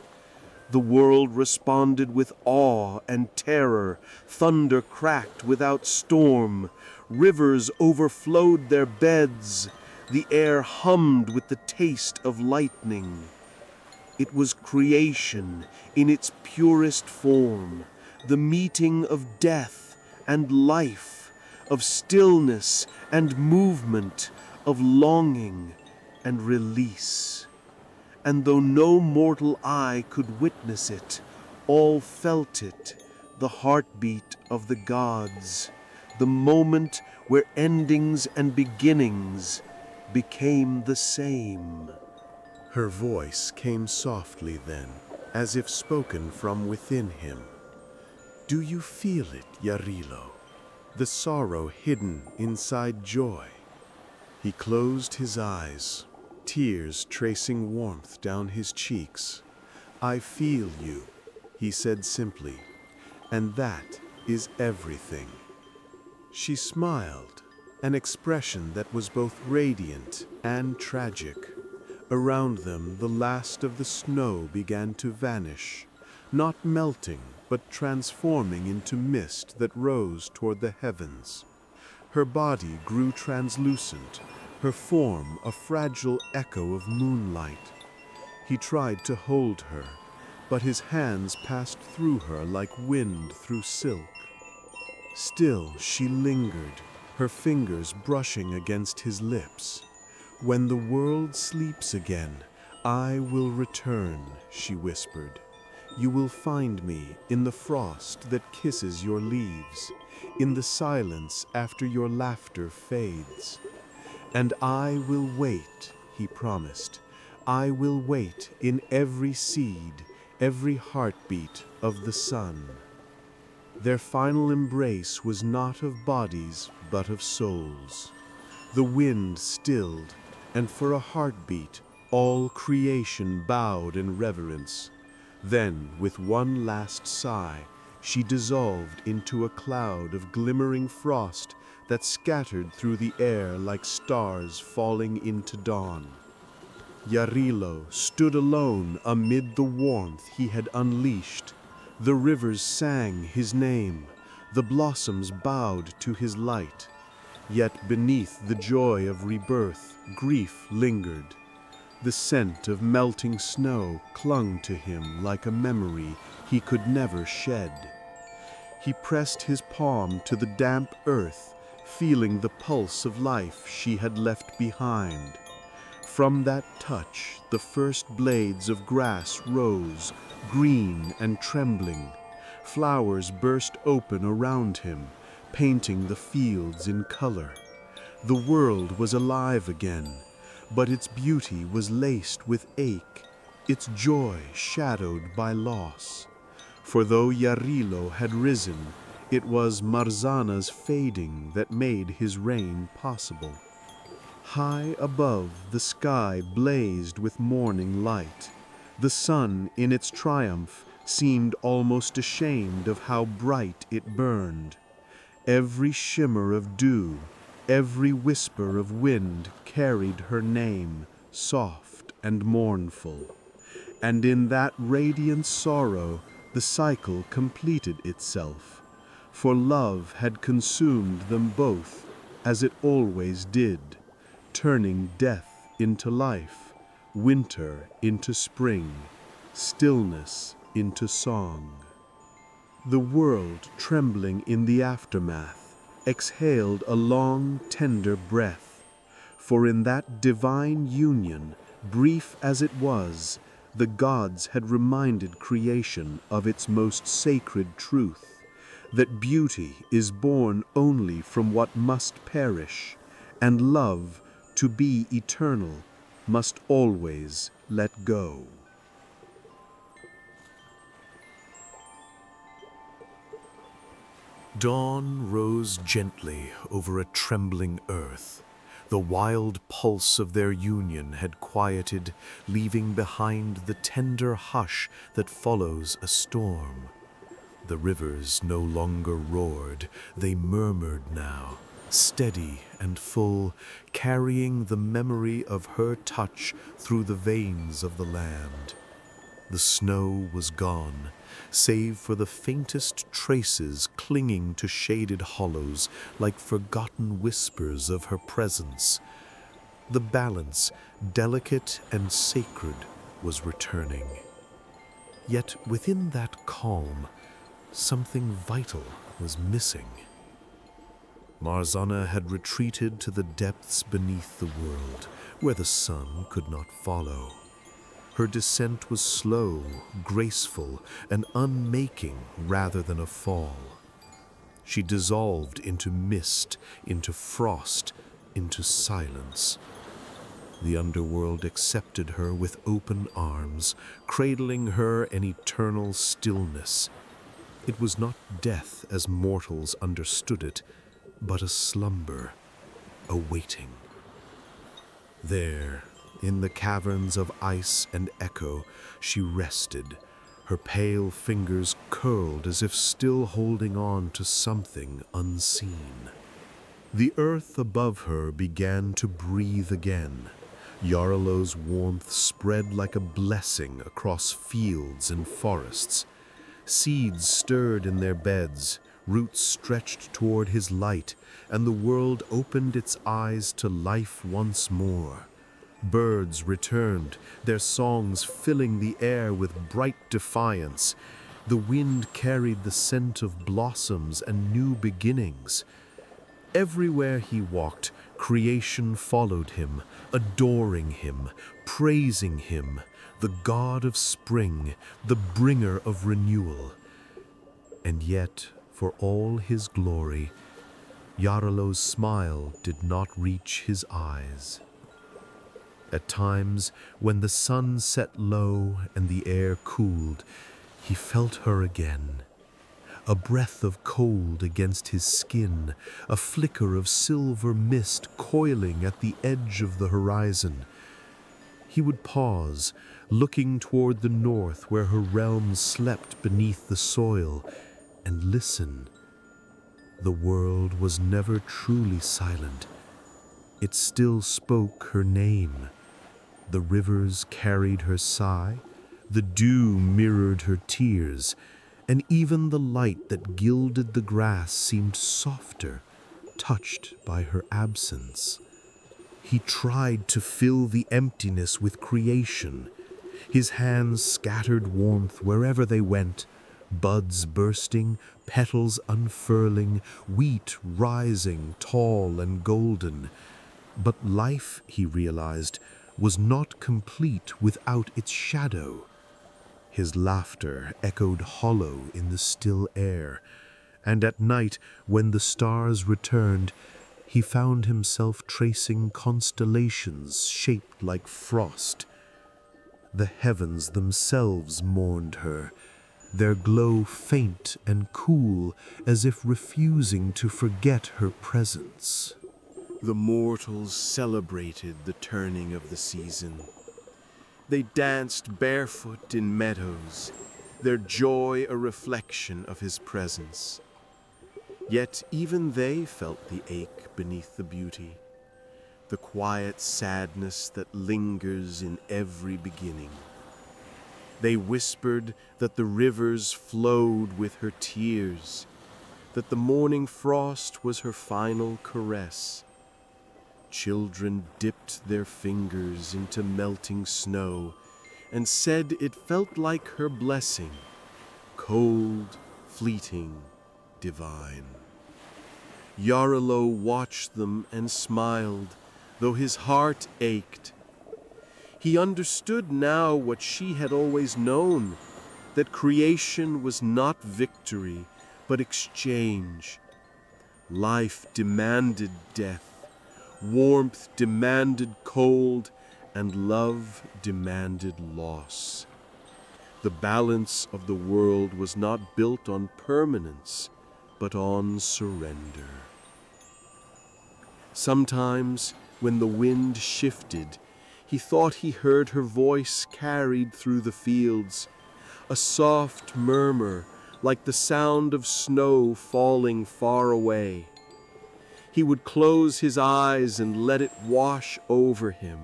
The world responded with awe and terror. Thunder cracked without storm. Rivers overflowed their beds. The air hummed with the taste of lightning. It was creation in its purest form, the meeting of death and life, of stillness and movement, of longing and release. And though no mortal eye could witness it, all felt it, the heartbeat of the gods, the moment where endings and beginnings became the same. Her voice came softly then, as if spoken from within him. Do you feel it, Yarilo? The sorrow hidden inside joy? He closed his eyes, tears tracing warmth down his cheeks. I feel you, he said simply, and that is everything. She smiled, an expression that was both radiant and tragic. Around them, the last of the snow began to vanish, not melting, but transforming into mist that rose toward the heavens. Her body grew translucent, her form a fragile echo of moonlight. He tried to hold her, but his hands passed through her like wind through silk. Still she lingered, her fingers brushing against his lips. When the world sleeps again, I will return, she whispered. You will find me in the frost that kisses your leaves, in the silence after your laughter fades. And I will wait, he promised. I will wait in every seed, every heartbeat of the sun. Their final embrace was not of bodies, but of souls. The wind stilled, and for a heartbeat, all creation bowed in reverence. Then, with one last sigh, she dissolved into a cloud of glimmering frost that scattered through the air like stars falling into dawn. Yarilo stood alone amid the warmth he had unleashed. The rivers sang his name, the blossoms bowed to his light. Yet beneath the joy of rebirth, grief lingered. The scent of melting snow clung to him like a memory he could never shed. He pressed his palm to the damp earth, feeling the pulse of life she had left behind. From that touch, the first blades of grass rose, green and trembling. Flowers burst open around him, painting the fields in color. The world was alive again, but its beauty was laced with ache, its joy shadowed by loss. For though Yarilo had risen, it was Marzana's fading that made his reign possible. High above, the sky blazed with morning light. The sun, in its triumph, seemed almost ashamed of how bright it burned. Every shimmer of dew, every whisper of wind carried her name, soft and mournful. And in that radiant sorrow, the cycle completed itself. For love had consumed them both, as it always did, turning death into life, winter into spring, stillness into song. The world, trembling in the aftermath, exhaled a long, tender breath. For in that divine union, brief as it was, the gods had reminded creation of its most sacred truth, that beauty is born only from what must perish, and love, to be eternal, must always let go. Dawn rose gently over a trembling earth. The wild pulse of their union had quieted, leaving behind the tender hush that follows a storm. The rivers no longer roared, they murmured now, steady and full, carrying the memory of her touch through the veins of the land. The snow was gone, save for the faintest traces clinging to shaded hollows like forgotten whispers of her presence. The balance, delicate and sacred, was returning. Yet within that calm, something vital was missing. Marzana had retreated to the depths beneath the world, where the sun could not follow. Her descent was slow, graceful, and unmaking rather than a fall. She dissolved into mist, into frost, into silence. The underworld accepted her with open arms, cradling her in eternal stillness. It was not death as mortals understood it, but a slumber, a waiting. There, in the caverns of ice and echo, she rested, her pale fingers curled as if still holding on to something unseen. The earth above her began to breathe again. Jarlo's warmth spread like a blessing across fields and forests. Seeds stirred in their beds, roots stretched toward his light, and the world opened its eyes to life once more. Birds returned, their songs filling the air with bright defiance. The wind carried the scent of blossoms and new beginnings. Everywhere he walked, creation followed him, adoring him, praising him, the god of spring, the bringer of renewal. And yet, for all his glory, Jarlo's smile did not reach his eyes. At times, when the sun set low and the air cooled, he felt her again. A breath of cold against his skin, a flicker of silver mist coiling at the edge of the horizon. He would pause, looking toward the north where her realm slept beneath the soil, and listen. The world was never truly silent. It still spoke her name. The rivers carried her sigh, the dew mirrored her tears, and even the light that gilded the grass seemed softer, touched by her absence. He tried to fill the emptiness with creation. His hands scattered warmth wherever they went, buds bursting, petals unfurling, wheat rising tall and golden. But life, he realized, was not complete without its shadow. His laughter echoed hollow in the still air, and at night, when the stars returned, he found himself tracing constellations shaped like frost. The heavens themselves mourned her, their glow faint and cool, as if refusing to forget her presence. The mortals celebrated the turning of the season. They danced barefoot in meadows, their joy a reflection of his presence. Yet even they felt the ache beneath the beauty, the quiet sadness that lingers in every beginning. They whispered that the rivers flowed with her tears, that the morning frost was her final caress. Children dipped their fingers into melting snow and said it felt like her blessing, cold, fleeting, divine. Jarlo watched them and smiled, though his heart ached. He understood now what she had always known, that creation was not victory, but exchange. Life demanded death. Warmth demanded cold, and love demanded loss. The balance of the world was not built on permanence, but on surrender. Sometimes, when the wind shifted, he thought he heard her voice carried through the fields, a soft murmur like the sound of snow falling far away. He would close his eyes and let it wash over him.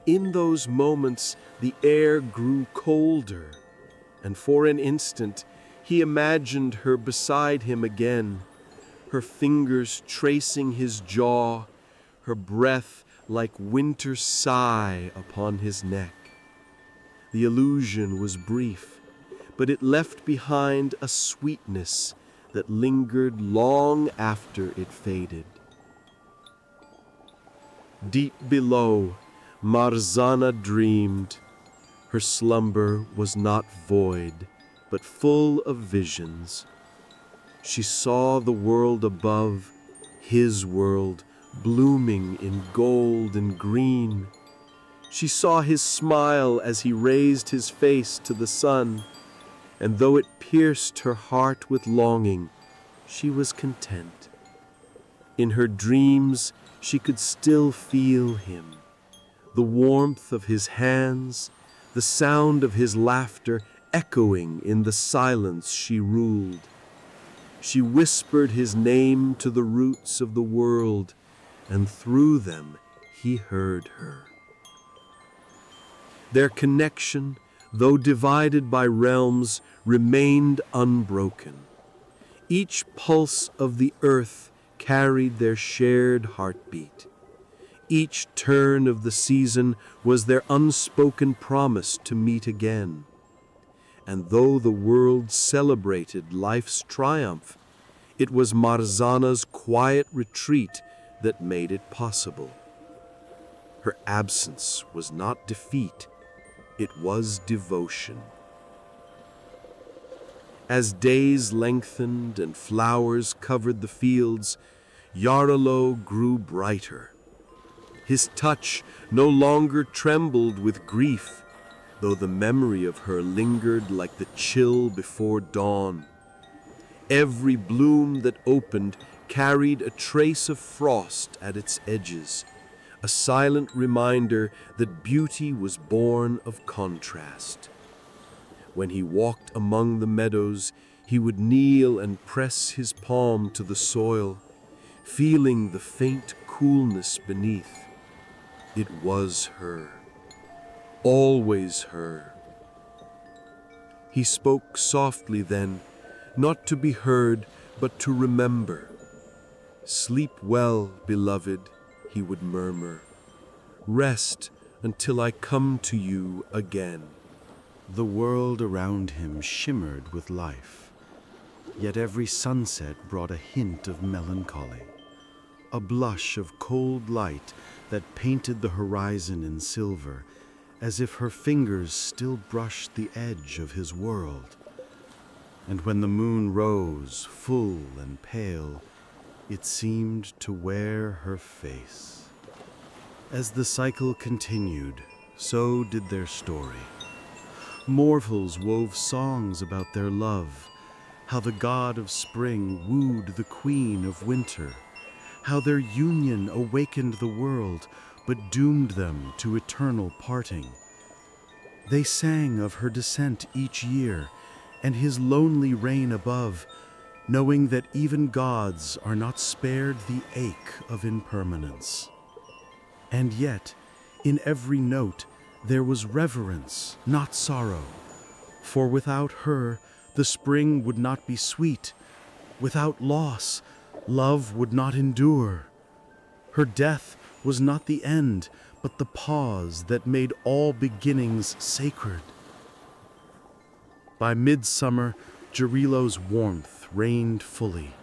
In those moments, the air grew colder, and for an instant, he imagined her beside him again, her fingers tracing his jaw, her breath like winter's sigh upon his neck. The illusion was brief, but it left behind a sweetness that lingered long after it faded. Deep below, Marzana dreamed. Her slumber was not void, but full of visions. She saw the world above, his world, blooming in gold and green. She saw his smile as he raised his face to the sun, and though it pierced her heart with longing, she was content. In her dreams, she could still feel him, the warmth of his hands, the sound of his laughter echoing in the silence she ruled. She whispered his name to the roots of the world, and through them he heard her. Their connection, though divided by realms, remained unbroken. Each pulse of the earth carried their shared heartbeat. Each turn of the season was their unspoken promise to meet again. And though the world celebrated life's triumph, it was Marzana's quiet retreat that made it possible. Her absence was not defeat, it was devotion. As days lengthened and flowers covered the fields, Jarlo grew brighter. His touch no longer trembled with grief, though the memory of her lingered like the chill before dawn. Every bloom that opened carried a trace of frost at its edges, a silent reminder that beauty was born of contrast. When he walked among the meadows, he would kneel and press his palm to the soil, feeling the faint coolness beneath. It was her, always her. He spoke softly then, not to be heard, but to remember. "Sleep well, beloved," he would murmur. "Rest until I come to you again." The world around him shimmered with life, yet every sunset brought a hint of melancholy, a blush of cold light that painted the horizon in silver, as if her fingers still brushed the edge of his world. And when the moon rose, full and pale, it seemed to wear her face. As the cycle continued, so did their story. Mortals wove songs about their love, how the god of spring wooed the queen of winter, how their union awakened the world but doomed them to eternal parting. They sang of her descent each year and his lonely reign above, knowing that even gods are not spared the ache of impermanence. And yet, in every note, there was reverence, not sorrow. For without her, the spring would not be sweet. Without loss, love would not endure. Her death was not the end, but the pause that made all beginnings sacred. By midsummer, Jarilo's warmth reigned fully.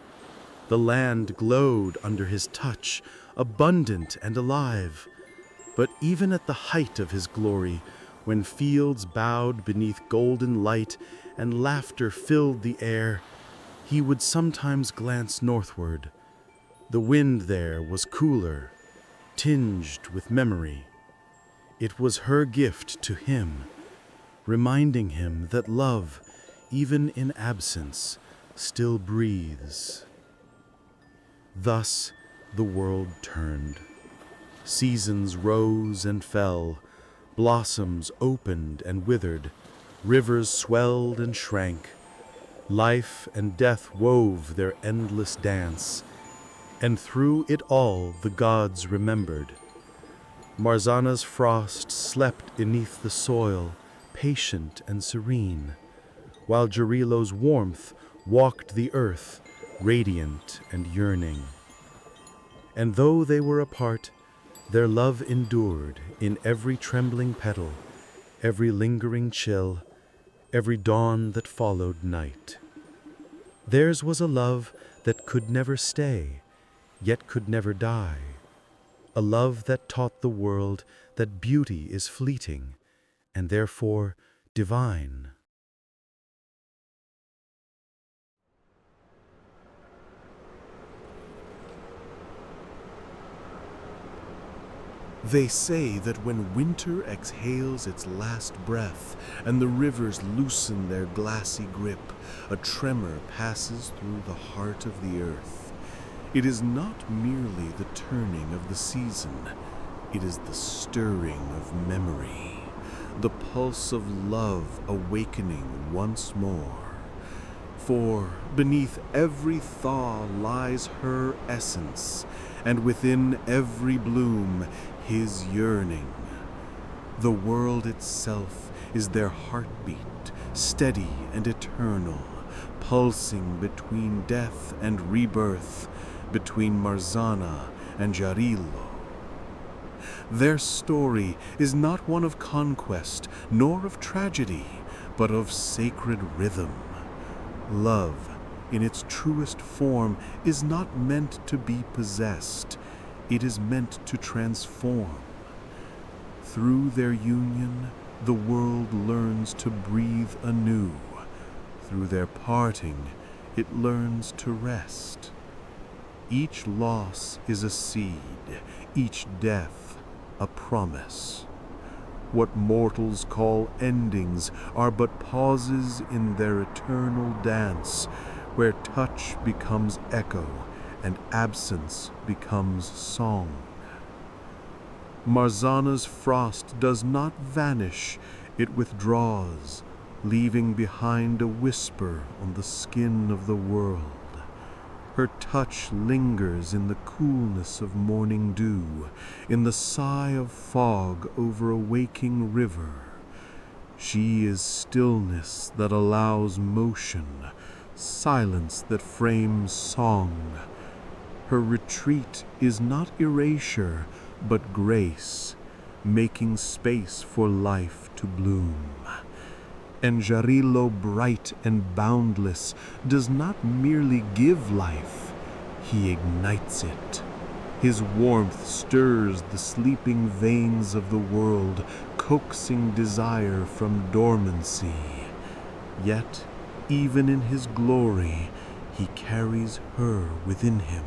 The land glowed under his touch, abundant and alive. But even at the height of his glory, when fields bowed beneath golden light and laughter filled the air, he would sometimes glance northward. The wind there was cooler, tinged with memory. It was her gift to him, reminding him that love, even in absence, still breathes. Thus the world turned. Seasons rose and fell, blossoms opened and withered, rivers swelled and shrank. Life and death wove their endless dance, and through it all the gods remembered. Marzana's frost slept beneath the soil, patient and serene, while Jarilo's warmth walked the earth, radiant and yearning. And though they were apart, their love endured in every trembling petal, every lingering chill, every dawn that followed night. Theirs was a love that could never stay, yet could never die. A love that taught the world that beauty is fleeting, and therefore divine. They say that when winter exhales its last breath and the rivers loosen their glassy grip, a tremor passes through the heart of the earth. It is not merely the turning of the season, it is the stirring of memory, the pulse of love awakening once more. For beneath every thaw lies her essence, and within every bloom his yearning. The world itself is their heartbeat, steady and eternal, pulsing between death and rebirth, between Marzana and Jarilo. Their story is not one of conquest, nor of tragedy, but of sacred rhythm. Love, in its truest form, is not meant to be possessed. It is meant to transform. Through their union, the world learns to breathe anew. Through their parting, it learns to rest. Each loss is a seed, each death a promise. What mortals call endings are but pauses in their eternal dance, where touch becomes echo and absence becomes song. Marzana's frost does not vanish, it withdraws, leaving behind a whisper on the skin of the world. Her touch lingers in the coolness of morning dew, in the sigh of fog over a waking river. She is stillness that allows motion, silence that frames song. Her retreat is not erasure, but grace, making space for life to bloom. And Jarilo, bright and boundless, does not merely give life, he ignites it. His warmth stirs the sleeping veins of the world, coaxing desire from dormancy. Yet, even in his glory, he carries her within him.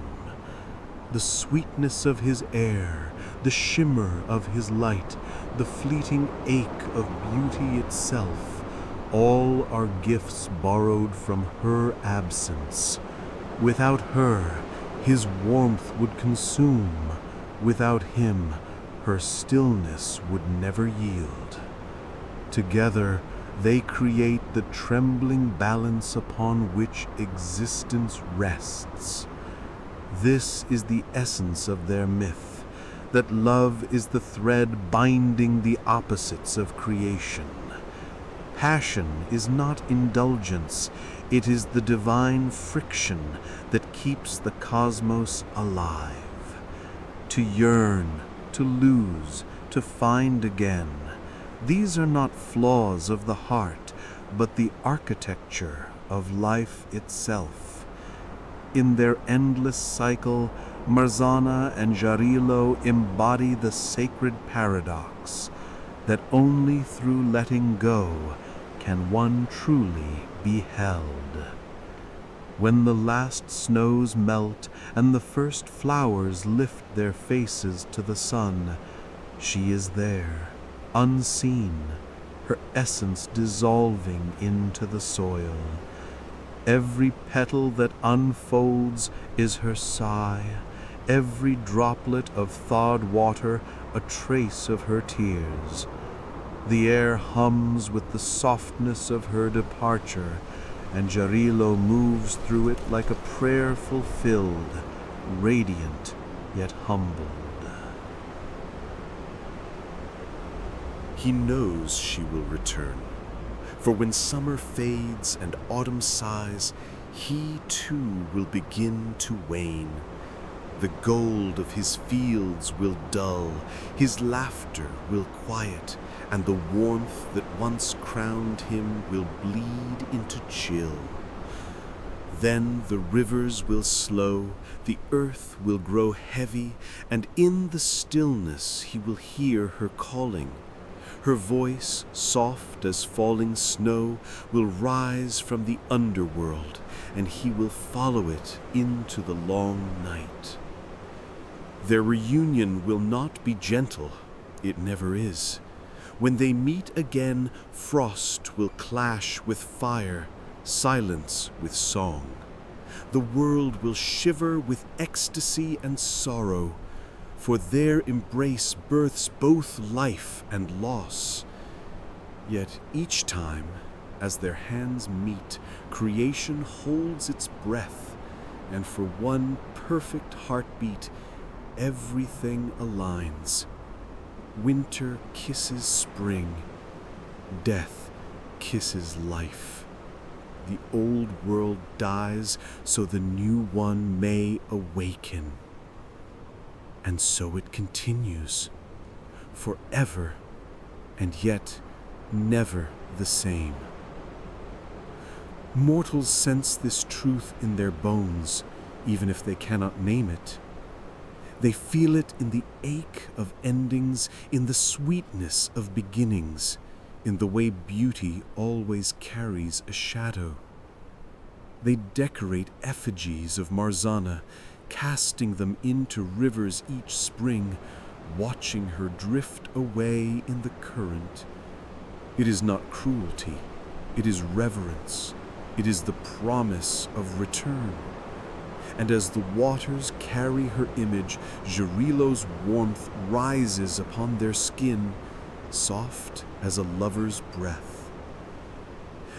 The sweetness of his air, the shimmer of his light, the fleeting ache of beauty itself, all are gifts borrowed from her absence. Without her, his warmth would consume. Without him, her stillness would never yield. Together, they create the trembling balance upon which existence rests. This is the essence of their myth, that love is the thread binding the opposites of creation. Passion is not indulgence, it is the divine friction that keeps the cosmos alive. To yearn, to lose, to find again, these are not flaws of the heart, but the architecture of life itself. In their endless cycle, Marzana and Jarilo embody the sacred paradox that only through letting go can one truly be held. When the last snows melt and the first flowers lift their faces to the sun, she is there, unseen, her essence dissolving into the soil. Every petal that unfolds is her sigh, every droplet of thawed water a trace of her tears. The air hums with the softness of her departure, and Jarilo moves through it like a prayer fulfilled, radiant yet humbled. He knows she will return. For when summer fades and autumn sighs, he too will begin to wane. The gold of his fields will dull, his laughter will quiet, and the warmth that once crowned him will bleed into chill. Then the rivers will slow, the earth will grow heavy, and in the stillness he will hear her calling. Her voice, soft as falling snow, will rise from the underworld, and he will follow it into the long night. Their reunion will not be gentle, it never is. When they meet again, frost will clash with fire, silence with song. The world will shiver with ecstasy and sorrow, for their embrace births both life and loss. Yet each time, as their hands meet, creation holds its breath, and for one perfect heartbeat, everything aligns. Winter kisses spring, death kisses life. The old world dies so the new one may awaken. And so it continues, forever, and yet never the same. Mortals sense this truth in their bones, even if they cannot name it. They feel it in the ache of endings, in the sweetness of beginnings, in the way beauty always carries a shadow. They decorate effigies of Marzana, casting them into rivers each spring, watching her drift away in the current. It is not cruelty, it is reverence, it is the promise of return. And as the waters carry her image, Jarilo's warmth rises upon their skin, soft as a lover's breath.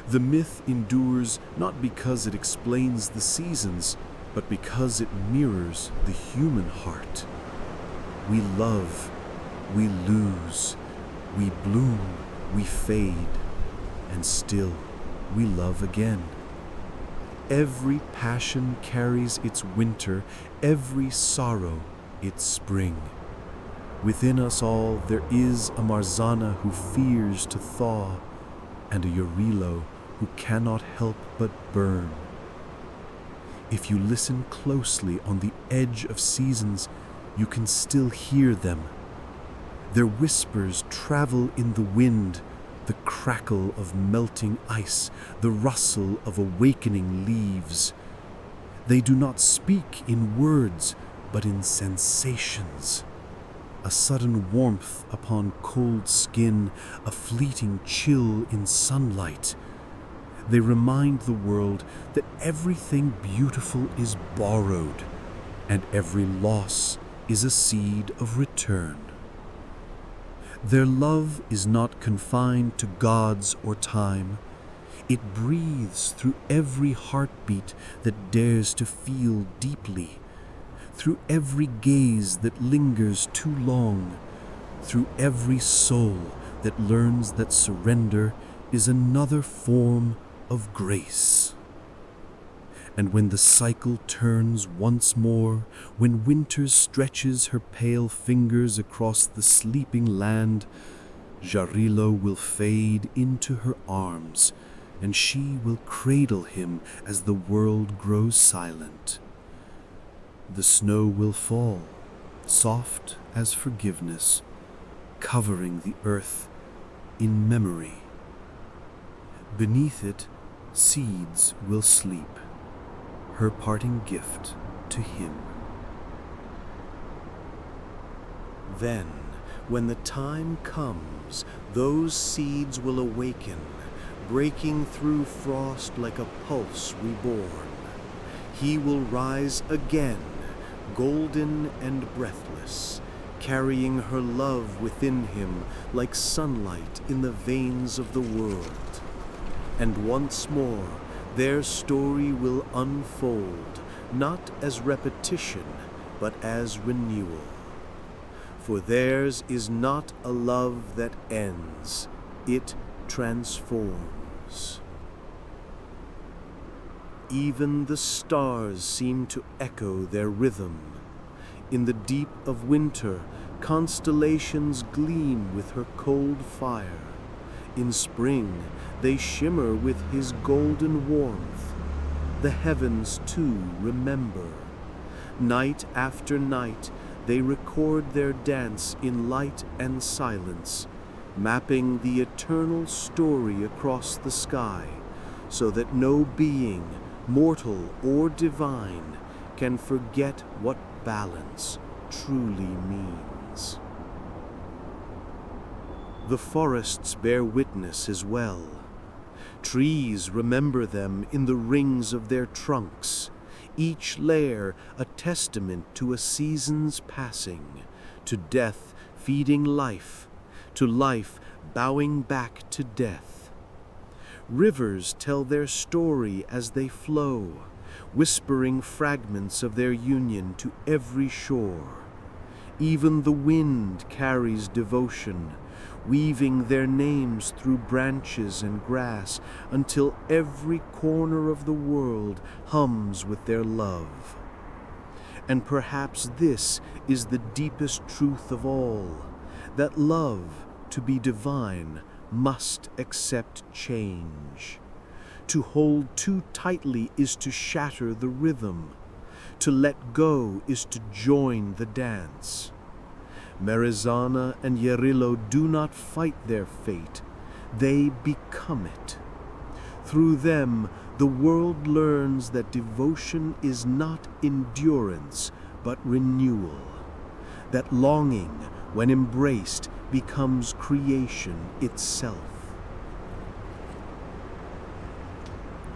The myth endures not because it explains the seasons, but because it mirrors the human heart. We love, we lose, we bloom, we fade, and still we love again. Every passion carries its winter, every sorrow its spring. Within us all there is a Marzana who fears to thaw, and a Jarilo who cannot help but burn. If you listen closely on the edge of seasons, you can still hear them. Their whispers travel in the wind, the crackle of melting ice, the rustle of awakening leaves. They do not speak in words, but in sensations. A sudden warmth upon cold skin, a fleeting chill in sunlight. They remind the world that everything beautiful is borrowed, and every loss is a seed of return. Their love is not confined to gods or time. It breathes through every heartbeat that dares to feel deeply, through every gaze that lingers too long, through every soul that learns that surrender is another form of grace. And when the cycle turns once more, when winter stretches her pale fingers across the sleeping land, Jarilo will fade into her arms, and she will cradle him as the world grows silent. The snow will fall, soft as forgiveness, covering the earth in memory. Beneath it, seeds will sleep, her parting gift to him. Then, when the time comes, those seeds will awaken, breaking through frost like a pulse reborn. He will rise again, golden and breathless, carrying her love within him like sunlight in the veins of the world. And once more, their story will unfold, not as repetition, but as renewal. For theirs is not a love that ends, it transforms. Even the stars seem to echo their rhythm. In the deep of winter, constellations gleam with her cold fire. In spring, they shimmer with his golden warmth. The heavens, too, remember. Night after night, they record their dance in light and silence, mapping the eternal story across the sky, so that no being, mortal or divine, can forget what balance truly means. The forests bear witness as well. Trees remember them in the rings of their trunks, each layer a testament to a season's passing, to death feeding life, to life bowing back to death. Rivers tell their story as they flow, whispering fragments of their union to every shore. Even the wind carries devotion, weaving their names through branches and grass until every corner of the world hums with their love. And perhaps this is the deepest truth of all, that love, to be divine, must accept change. To hold too tightly is to shatter the rhythm. To let go is to join the dance. Merizana and Yarilo do not fight their fate, they become it. Through them, the world learns that devotion is not endurance, but renewal. That longing, when embraced, becomes creation itself.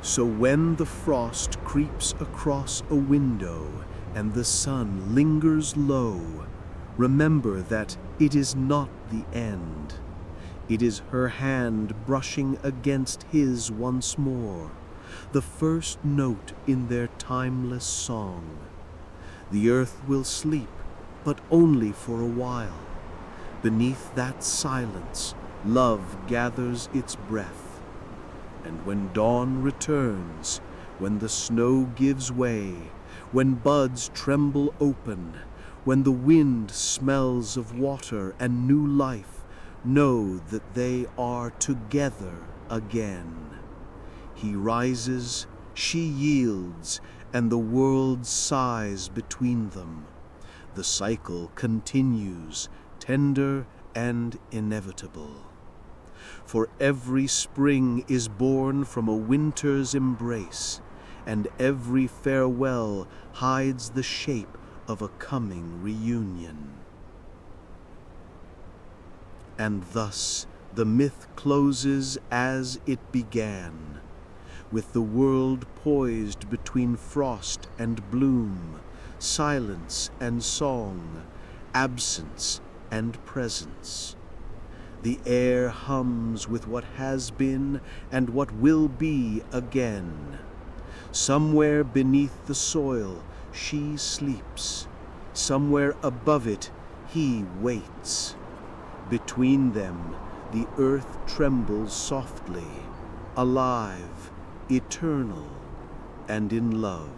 So when the frost creeps across a window and the sun lingers low, remember that it is not the end. It is her hand brushing against his once more, the first note in their timeless song. The earth will sleep, but only for a while. Beneath that silence, love gathers its breath. And when dawn returns, when the snow gives way, when buds tremble open, when the wind smells of water and new life, know that they are together again. He rises, she yields, and the world sighs between them. The cycle continues, tender and inevitable. For every spring is born from a winter's embrace, and every farewell hides the shape of a coming reunion. And thus the myth closes as it began, with the world poised between frost and bloom, silence and song, absence and presence. The air hums with what has been and what will be again. Somewhere beneath the soil she sleeps, somewhere above it he waits. Between them the earth trembles softly, alive, eternal, and in love.